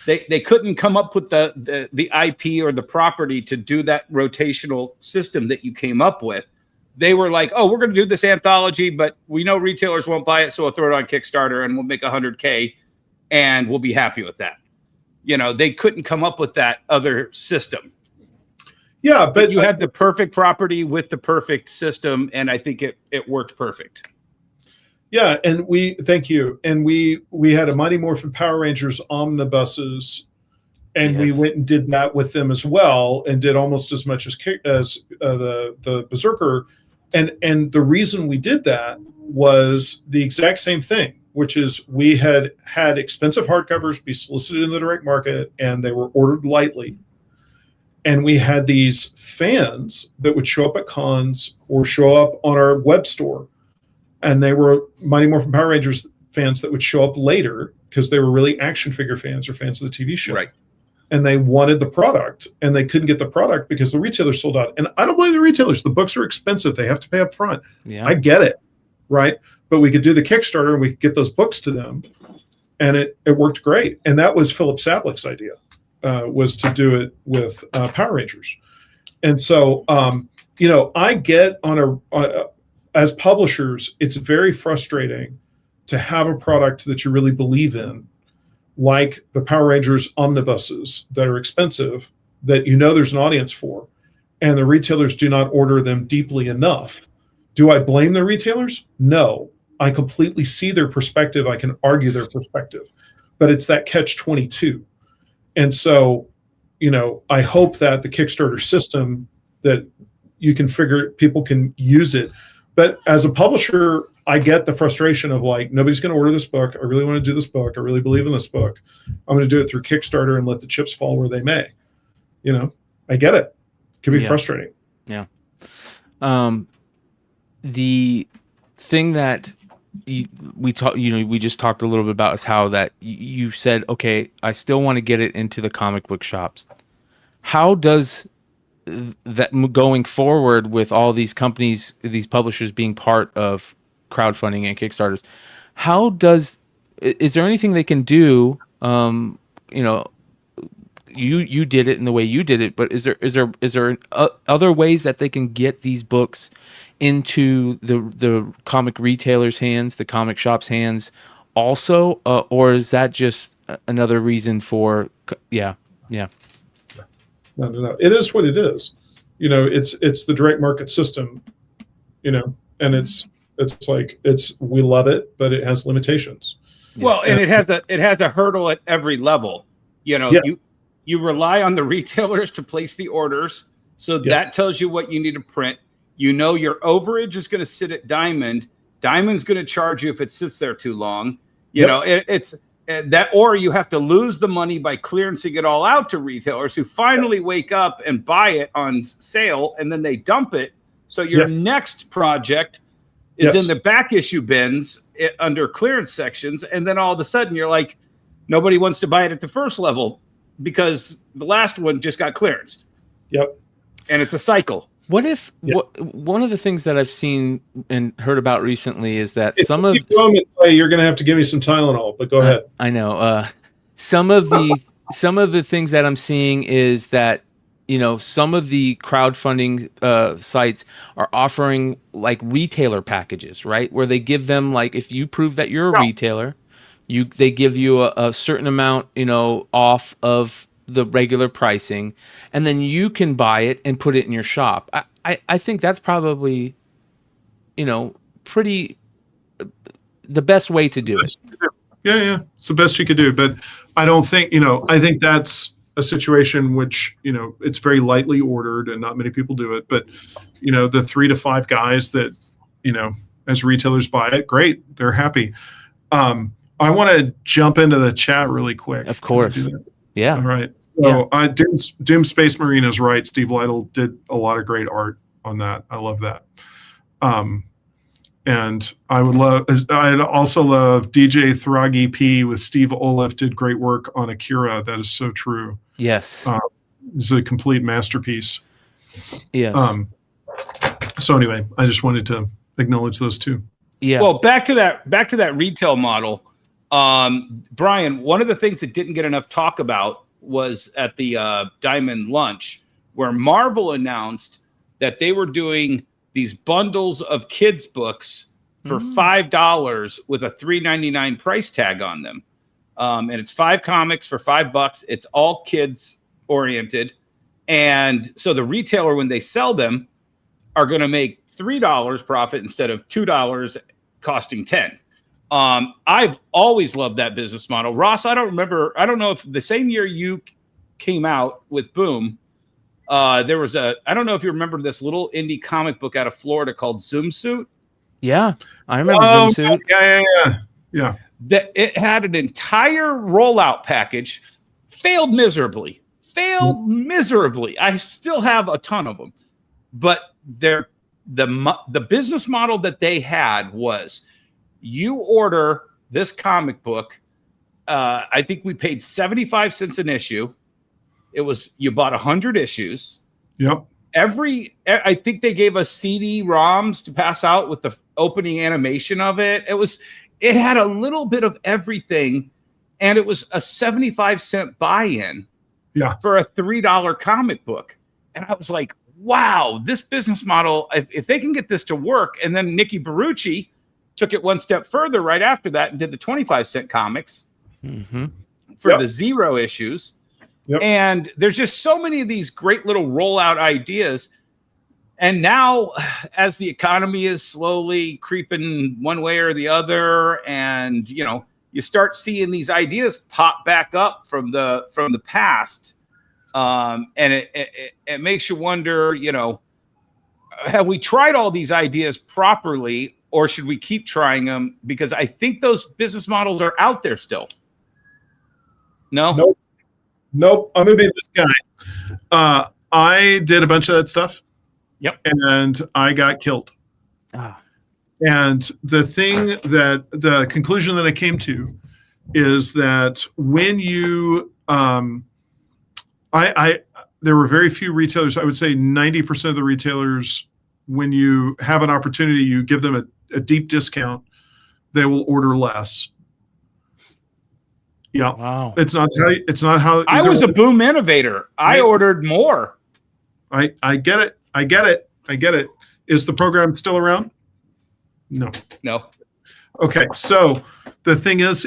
They couldn't come up with the IP or the property to do that rotational system that you came up with. They were like, oh, we're going to do this anthology, but we know retailers won't buy it, so we'll throw it on Kickstarter and we'll make $100K and we'll be happy with that. They couldn't come up with that other system. Yeah, but you had the perfect property with the perfect system, and I think it worked perfect. Yeah, and thank you. And we had a Mighty Morphin Power Rangers omnibuses, and we went and did that with them as well, and did almost as much as the Berserker. And the reason we did that was the exact same thing, which is we had expensive hardcovers be solicited in the direct market, and they were ordered lightly. And we had these fans that would show up at cons or show up on our web store. And they were Mighty Morphin Power Rangers fans that would show up later because they were really action figure fans or fans of the TV show. Right. And they wanted the product, and they couldn't get the product because the retailers sold out. And I don't blame the retailers. The books are expensive. They have to pay up front. Yeah. I get it. Right. But we could do the Kickstarter and we could get those books to them. And it worked great. And that was Philip Sablick's idea, was to do it with Power Rangers. And so, I get as publishers, it's very frustrating to have a product that you really believe in, like the Power Rangers omnibuses that are expensive, that there's an audience for, and the retailers do not order them deeply enough. Do I blame the retailers? No. I completely see their perspective. I can argue their perspective, but it's that catch-22. And so, I hope that the Kickstarter system, that you can people can use it. But as a publisher, I get the frustration of like, nobody's going to order this book. I really want to do this book. I really believe in this book. I'm going to do it through Kickstarter and let the chips fall where they may. I get it. It can be frustrating. Yeah. The thing that we just talked a little bit about is how that you said, okay, I still want to get it into the comic book shops. How does that going forward with all these companies, these publishers being part of crowdfunding and Kickstarters, is there anything they can do? You did it in the way you did it, but is there other ways that they can get these books into the comic retailers' hands, the comic shops' hands also, or is that just another reason for No. It is what it is. It's the direct market system, and it's we love it, but it has limitations. Well, and it has a hurdle at every level. Yes. You rely on the retailers to place the orders, so that tells you what you need to print. Your overage is going to sit at Diamond. Diamond's going to charge you if it sits there too long. It's that, or you have to lose the money by clearancing it all out to retailers who finally wake up and buy it on sale, and then they dump it. So your next project is in the back issue bins under clearance sections, and then all of a sudden you're like, nobody wants to buy it at the first level because the last one just got clearanced. Yep. And it's a cycle. What if one of the things that I've seen and heard about recently is that you're going to have to give me some Tylenol, but go ahead. I know. Some of the things that I'm seeing is that, you know, some of the crowdfunding sites are offering like retailer packages, right? Where they give them, like, if you prove that you're a retailer, they give you a certain amount, you know, off of the regular pricing, and then you can buy it and put it in your shop. I think that's probably, you know, pretty the best way to do it. Yeah, it's the best you could do. But I don't think, you know, I think that's a situation which, you know, it's very lightly ordered and not many people do it. But, you know, the 3 to 5 guys that, you know, as retailers buy it, great, they're happy. I want to jump into the chat really quick. Of course. Yeah. All right. So Doom Space Marine is right. Steve Lytle did a lot of great art on that. I love that. And I'd also love DJ Throggy P with Steve Olive did great work on Akira. That is so true. Yes. It's a complete masterpiece. Yes. So anyway, I just wanted to acknowledge those two. Yeah. Well, back to that retail model. Brian, one of the things that didn't get enough talk about was at the Diamond Lunch, where Marvel announced that they were doing these bundles of kids' books for $5 with a $3.99 price tag on them. And it's 5 comics for $5. It's all kids oriented. And so the retailer, when they sell them, are going to make $3 profit instead of $2 costing 10. I've always loved that business model. Ross, I don't know if the same year you came out with Boom, there was I don't know if you remember this little indie comic book out of Florida called Zoom Suit. Yeah, I remember Zoom Suit. Yeah. That it had an entire rollout package, failed miserably. I still have a ton of them, but the business model that they had was, you order this comic book. I think we paid 75 cents an issue. It was, you bought 100 issues. Yep. I think they gave us CD-ROMs to pass out with the opening animation of it. It had a little bit of everything, and it was a 75-cent buy-in for a $3 comic book. And I was like, wow, this business model, if they can get this to work. And then Nikki Barucci took it one step further right after that and did the 25-cent comics for the 0 issues. Yep. And there's just so many of these great little rollout ideas. And now, as the economy is slowly creeping one way or the other, and you know, you start seeing these ideas pop back up from the past, and it makes you wonder, you know, have we tried all these ideas properly, or should we keep trying them? Because I think those business models are out there still. No. Nope. I'm going to be this guy. I did a bunch of that stuff. Yep. And I got killed. And the conclusion that I came to is that when you, there were very few retailers. I would say 90% of the retailers, when you have an opportunity, you give them a deep discount, they will order less. Yeah. Wow. It's not how I was a Boom innovator. I ordered more. I get it. Is the program still around? No. Okay. So the thing is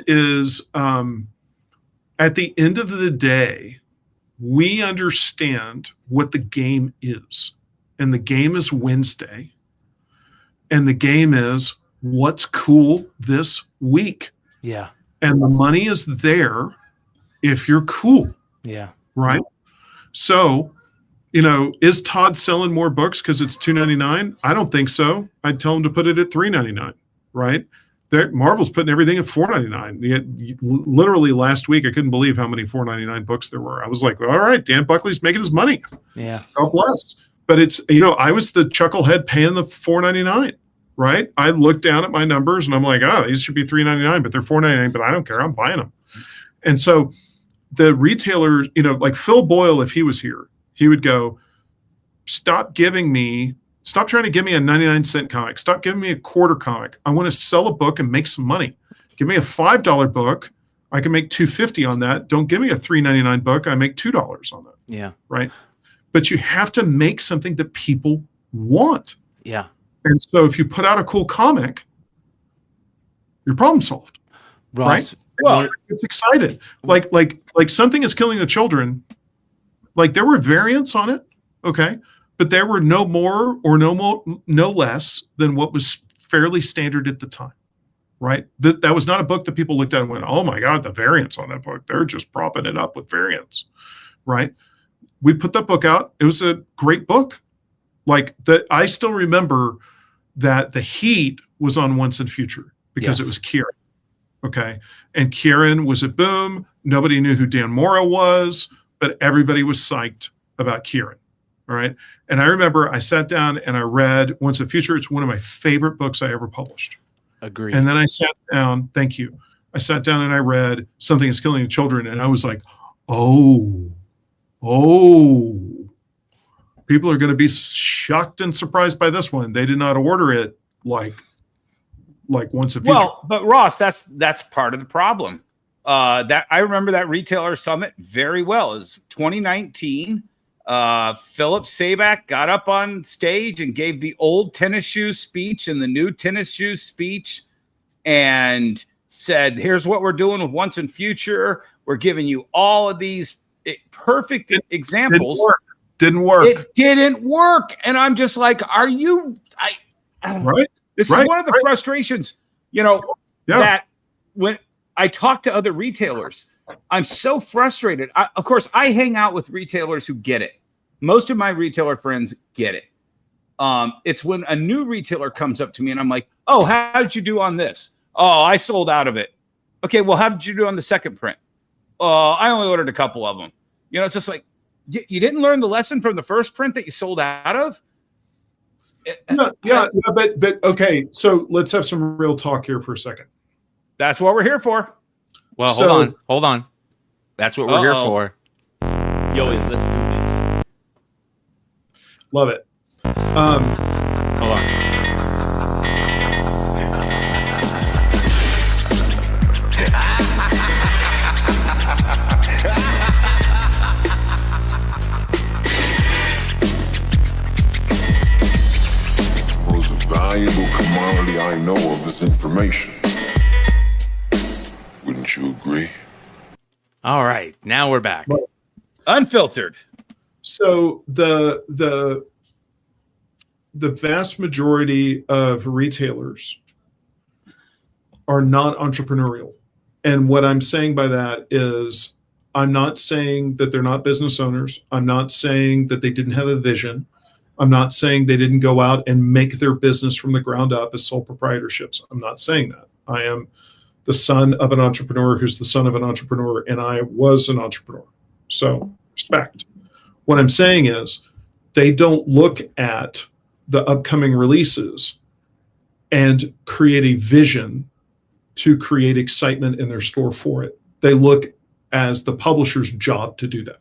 at the end of the day, we understand what the game is. And the game is Wednesday. And the game is what's cool this week. Yeah. And the money is there if you're cool. Yeah. Right? So, you know, is Todd selling more books because it's $2.99? I don't think so. I'd tell him to put it at $3.99. Right? Marvel's putting everything at $4.99. Literally last week, I couldn't believe how many $4.99 books there were. I was like, all right, Dan Buckley's making his money. Yeah. God bless. But it's, you know, I was the chucklehead paying the $4.99. Right? I looked down at my numbers and I'm like, oh, these should be $3.99, but they're $4.99, but I don't care. I'm buying them. And so the retailer, you know, like Phil Boyle, if he was here, he would go, stop trying to give me a 99-cent comic. Stop giving me a quarter comic. I want to sell a book and make some money. Give me a $5 book. I can make $2.50 on that. Don't give me a $3.99 book. I make $2 on that. Yeah. Right. But you have to make something that people want. Yeah. And so if you put out a cool comic, your problem solved. Ross, right? Well, it's excited. Like Something is Killing the Children. Like there were variants on it. Okay. But there were no more or no less than what was fairly standard at the time. Right. That was not a book that people looked at and went, oh my God, the variants on that book. They're just propping it up with variants. Right. We put that book out. It was a great book. Like that. I still remember that the heat was on Once and Future because it was Kieran. Okay. And Kieran was a boom. Nobody knew who Dan Mora was, but everybody was psyched about Kieran. All right. And I remember I sat down and I read Once and Future. It's one of my favorite books I ever published. Agreed. And then I sat down. Thank you. I sat down and I read Something is Killing the Children. And I was like, oh, people are going to be shocked and surprised by this one. They did not order it like Once a Future. Well, but Ross, that's part of the problem. That I remember that retailer summit very well. It was 2019. Philip Sabak got up on stage and gave the old tennis shoe speech and the new tennis shoe speech and said, here's what we're doing with Once and Future. We're giving you all of these perfect examples. Didn't work. It didn't work. And I'm just like, right? This is one of the frustrations, that when I talk to other retailers, I'm so frustrated. Of course, I hang out with retailers who get it. Most of my retailer friends get it. It's when a new retailer comes up to me and I'm like, oh, how did you do on this? Oh, I sold out of it. Okay, well, how did you do on the second print? I only ordered a couple of them. It's just like, you didn't learn the lesson from the first print that you sold out of? But okay, so let's have some real talk here for a second. That's what we're here for. Well, hold on. That's what we're here for. Yo, let's do this. Love it. Hold on. Most valuable commodity I know of is information. Wouldn't you agree? All right, now we're back. Unfiltered. So the vast majority of retailers are not entrepreneurial. And what I'm saying by that is I'm not saying that they're not business owners. I'm not saying that they didn't have a vision. I'm not saying they didn't go out and make their business from the ground up as sole proprietorships. I'm not saying that. I am the son of an entrepreneur who's the son of an entrepreneur, and I was an entrepreneur. So respect. What I'm saying is they don't look at the upcoming releases and create a vision to create excitement in their store for it. They look as the publisher's job to do that.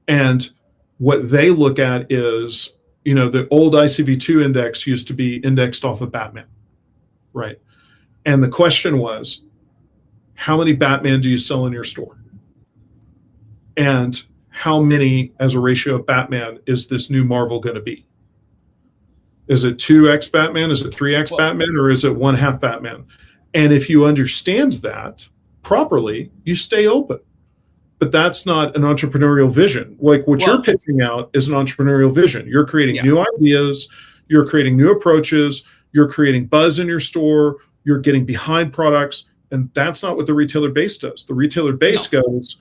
And what they look at is, the old ICV2 index used to be indexed off of Batman, right? And the question was, how many Batman do you sell in your store? And how many as a ratio of Batman is this new Marvel going to be? Is it 2x Batman? Is it 3x Batman? Or is it 1/2 Batman? And if you understand that properly, you stay open. But that's not an entrepreneurial vision. Like what you're pitching out is an entrepreneurial vision. You're creating new ideas. You're creating new approaches. You're creating buzz in your store. You're getting behind products. And that's not what the retailer base does. The retailer base goes,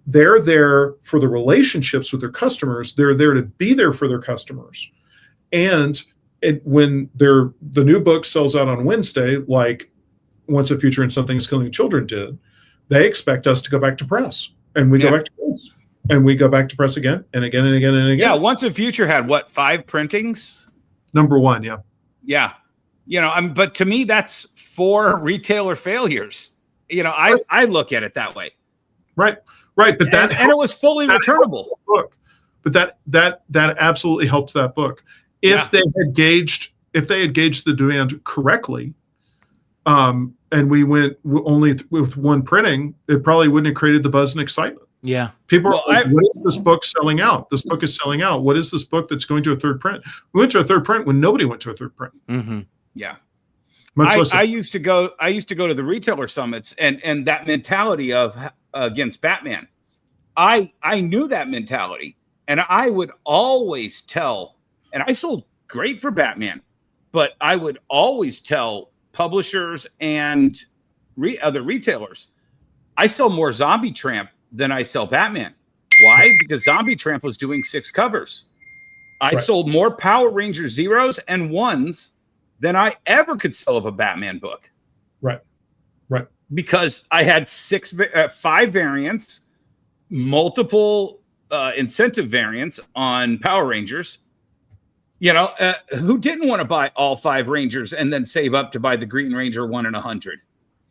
they're there for the relationships with their customers. They're there to be there for their customers. And when the new book sells out on Wednesday, like Once a Future and Something is Killing Children did, they expect us to go back to press. And we go back to press. And we go back to press again and again and again and again. Yeah, Once a Future had 5 printings? Number 1, yeah. Yeah. But to me, that's 4 retailer failures. I look at it that way. Right. But and it was fully returnable. Book. but that absolutely helped that book. If they had gauged the demand correctly, and we went only with one printing, it probably wouldn't have created the buzz and excitement. Yeah. People are like, what is this book selling out? This book is selling out. What is this book that's going to a third print? We went to a third print when nobody went to a third print. Mm-hmm. Yeah. I used to go to the retailer summits and that mentality of against Batman. I knew that mentality, and I would always tell, and I sold great for Batman, but I would always tell publishers and other retailers, I sell more Zombie Tramp than I sell Batman. Why? Because Zombie Tramp was doing 6 covers. I sold more Power Ranger Zeros and 1s than I ever could sell of a Batman book. Right. Because I had 5 variants, multiple incentive variants on Power Rangers. Who didn't want to buy all 5 Rangers and then save up to buy the Green Ranger 1 in 100?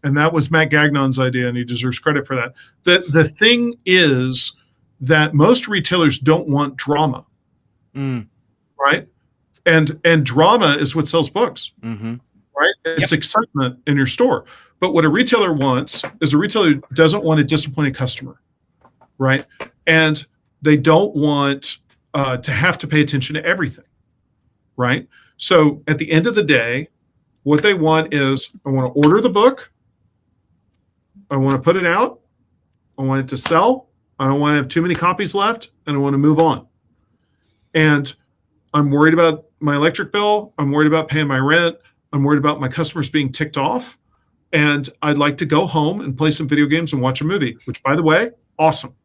And that was Matt Gagnon's idea, and he deserves credit for that. The thing is that most retailers don't want drama, right? And drama is what sells books, right? It's excitement in your store. But what a retailer wants is a retailer doesn't want a disappointed customer, right? And they don't want to have to pay attention to everything, right? So at the end of the day, what they want is, I want to order the book, I want to put it out, I want it to sell, I don't want to have too many copies left, and I want to move on. And I'm worried about my electric bill, I'm worried about paying my rent, I'm worried about my customers being ticked off, and I'd like to go home and play some video games and watch a movie, which, by the way, awesome.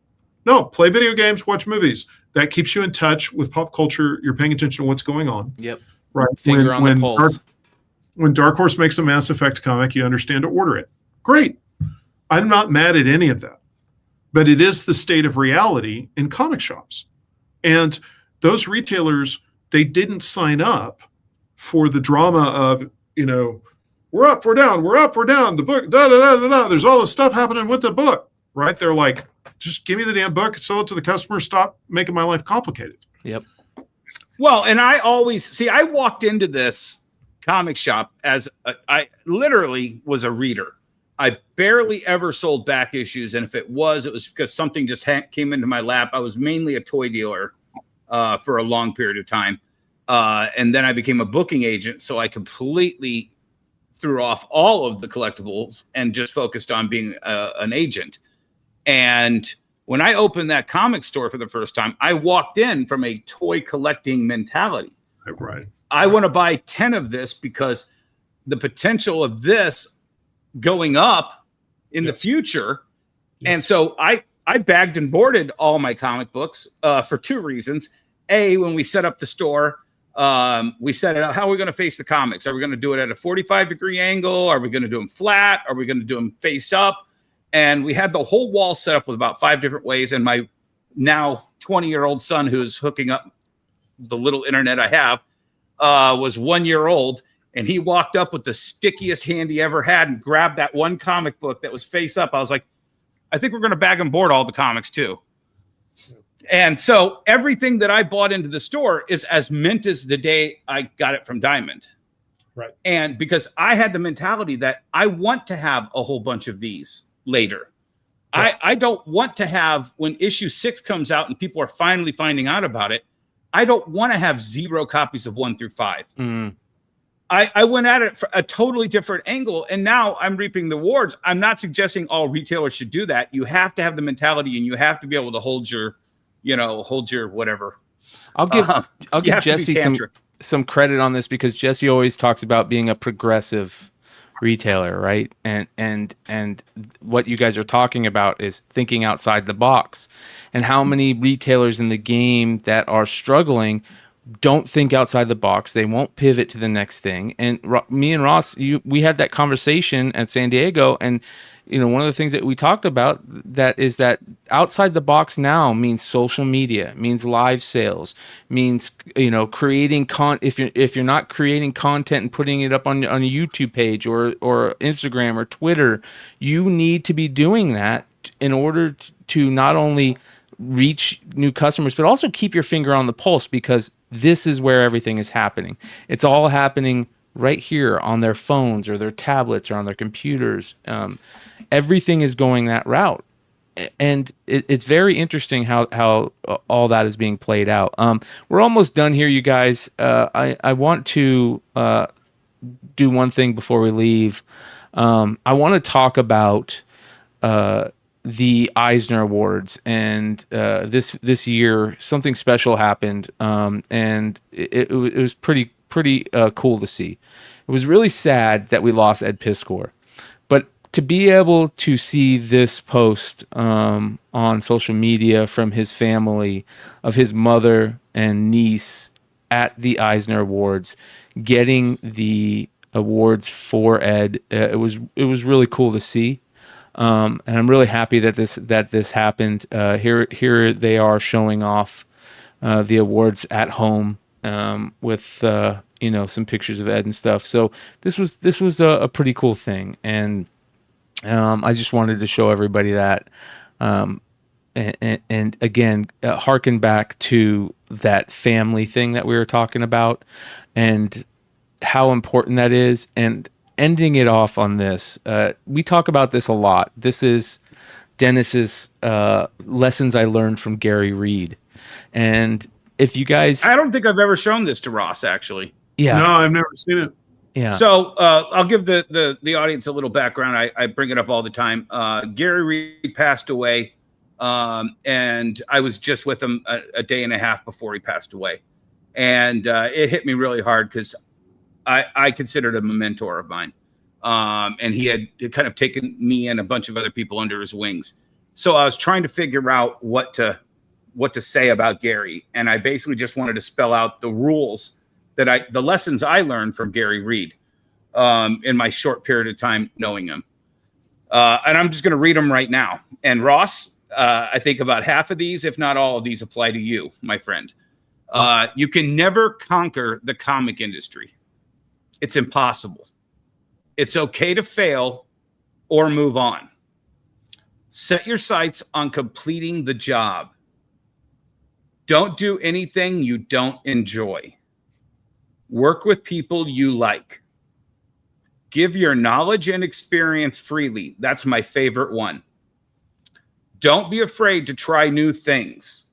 No, play video games, watch movies. That keeps you in touch with pop culture. You're paying attention to what's going on. Yep. Right. Finger on the pulse. When Dark Horse makes a Mass Effect comic, you understand to order it. Great. I'm not mad at any of that. But it is the state of reality in comic shops. And those retailers, they didn't sign up for the drama of, we're up, we're down, we're up, we're down, the book, da-da-da-da-da. There's all this stuff happening with the book, right? They're like, just give me the damn book, sell it to the customer, stop making my life complicated. Yep. Well, and I walked into this comic shop as I literally was a reader. I barely ever sold back issues, and if it was because something just came into my lap. I was mainly a toy dealer for a long period of time, and then I became a booking agent, so I completely threw off all of the collectibles and just focused on being an agent. And when I opened that comic store for the first time, I walked in from a toy collecting mentality. Right. I want to buy 10 of this because the potential of this going up in the future. Yes. And so I bagged and boarded all my comic books for 2 reasons. A, when we set up the store, we set it up. How are we going to face the comics? Are we going to do it at a 45-degree angle? Are we going to do them flat? Are we going to do them face up? And we had the whole wall set up with about 5 different ways. And my now 20-year-old son, who's hooking up the little internet I have, was 1 year old. And he walked up with the stickiest hand he ever had and grabbed that one comic book that was face up. I was like, I think we're going to bag and board all the comics too. And so everything that I bought into the store is as mint as the day I got it from Diamond. Right. And because I had the mentality that I want to have a whole bunch of these later. Right. I don't want to have, when issue 6 comes out and people are finally finding out about it, I don't want to have 0 copies of 1 through 5. Mm. I went at it for a totally different angle, and now I'm reaping the rewards. I'm not suggesting all retailers should do that. You have to have the mentality, and you have to be able to hold your whatever. I'll give Jesse some credit on this, because Jesse always talks about being a progressive retailer, right? And what you guys are talking about is thinking outside the box. And how many retailers in the game that are struggling don't think outside the box. They won't pivot to the next thing. And me and Ross, we had that conversation at San Diego, and one of the things that we talked about that is that outside the box now means social media, means live sales, means creating if you're not creating content and putting it up on a YouTube page or Instagram or Twitter, you need to be doing that in order to not only reach new customers, but also keep your finger on the pulse, because this is where everything is happening. It's all happening right here on their phones or their tablets or on their computers. Everything is going that route. And it's very interesting how all that is being played out. We're almost done here, you guys. I want to do one thing before we leave. I want to talk about the Eisner Awards, and this year something special happened, and it was pretty cool to see. It was really sad that we lost Ed Piskor, but to be able to see this post on social media from his family, of his mother and niece at the Eisner Awards, getting the awards for Ed, it was really cool to see, and I'm really happy that this happened. Here they are showing off the awards at home with some pictures of Ed and stuff. So this was a pretty cool thing, and I just wanted to show everybody that, and again, harken back to that family thing that we were talking about, and how important that is, and ending it off on this. We talk about this a lot. This is Dennis's lessons I learned from Gary Reed, and if you guys, I don't think I've ever shown this to Ross, actually. Yeah, no, I've never seen it. Yeah. So I'll give the audience a little background. I bring it up all the time. Gary Reed passed away, and I was just with him a day and a half before he passed away, and it hit me really hard because I considered him a mentor of mine, and he had kind of taken me and a bunch of other people under his wings. So I was trying to figure out what to say about Gary, and I basically just wanted to spell out the rules the lessons I learned from Gary Reed in my short period of time knowing him. And I'm just going to read them right now. And Ross, I think about half of these, if not all of these, apply to you, my friend. You can never conquer the comic industry. It's impossible. It's okay to fail or move on. Set your sights on completing the job. Don't do anything you don't enjoy. Work with people you like. Give your knowledge and experience freely. That's my favorite one. Don't be afraid to try new things.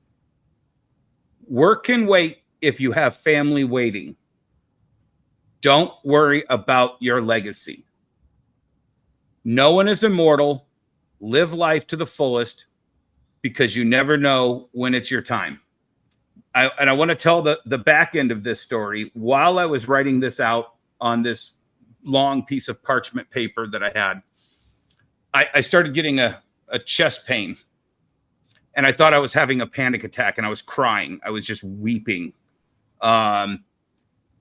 Work can wait if you have family waiting. Don't worry about your legacy. No one is immortal. Live life to the fullest, because you never know when it's your time. I want to tell the back end of this story. While I was writing this out on this long piece of parchment paper that I had, I started getting a chest pain, and I thought I was having a panic attack, and I was crying. I was just weeping. And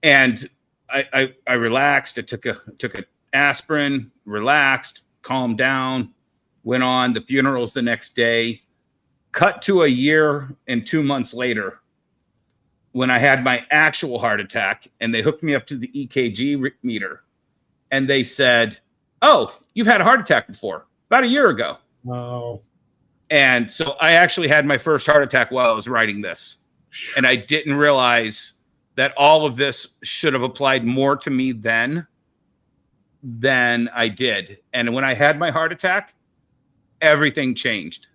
I relaxed. I took a aspirin, relaxed, calmed down, went on. The funeral's the next day. Cut to a year and 2 months later, when I had my actual heart attack, and they hooked me up to the EKG meter, and they said, "Oh, you've had a heart attack before, about a year ago." Wow. And so I actually had my first heart attack while I was writing this, and I didn't realize that all of this should have applied more to me then than I did. And when I had my heart attack, everything changed.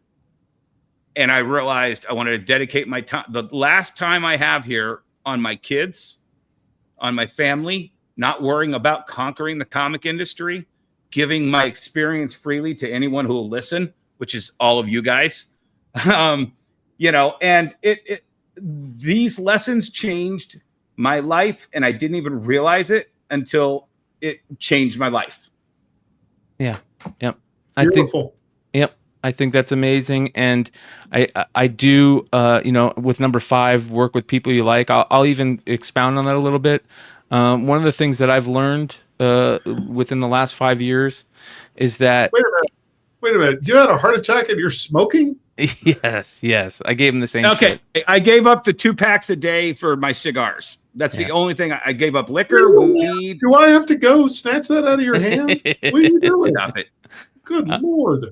And I realized I wanted to dedicate my time, the last time I have here, on my kids, on my family, not worrying about conquering the comic industry, giving my experience freely to anyone who will listen, which is all of you guys. And these lessons changed my life, and I didn't even realize it until it changed my life. Yeah. Yep. Beautiful. I think that's amazing, and I do with number 5, work with people you like. I'll even expound on that a little bit. One of the things that I've learned within the last 5 years is that. Wait a minute. You had a heart attack and you're smoking? Yes. I gave him the same. Okay, shit. I gave up the 2 packs a day for my cigars. That's the only thing. I gave up liquor, weed. Do I have to go snatch that out of your hand? What are you doing? Stop it. Good Lord.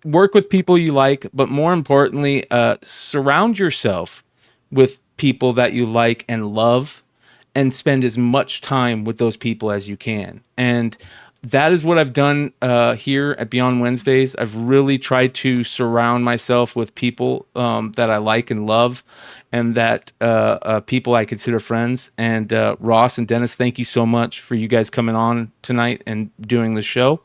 work with people you like, but more importantly, surround yourself with people that you like and love, and spend as much time with those people as you can. And that is what I've done here at Beyond Wednesdays. I've really tried to surround myself with people that I like and love, and that people I consider friends. And Ross and Dennis, thank you so much for you guys coming on tonight and doing the show.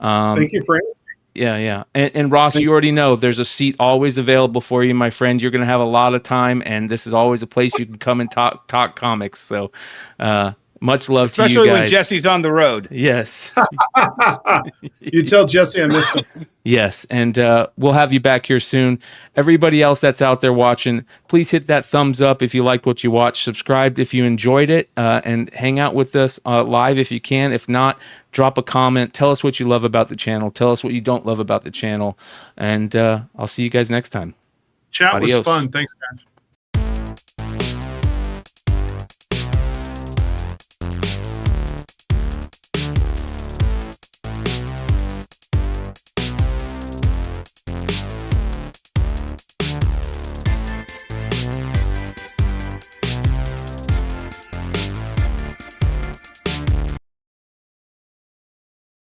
Thank you for asking. Yeah. And Ross, you already know there's a seat always available for you, my friend. You're going to have a lot of time, and this is always a place you can come and talk comics. So much love to you guys. Especially when Jesse's on the road. Yes. You tell Jesse I missed him. Yes, and we'll have you back here soon. Everybody else that's out there watching, please hit that thumbs up if you liked what you watched. Subscribe if you enjoyed it, and hang out with us live if you can. If not, drop a comment. Tell us what you love about the channel. Tell us what you don't love about the channel. And I'll see you guys next time. Chat Adios. was fun. Thanks, guys.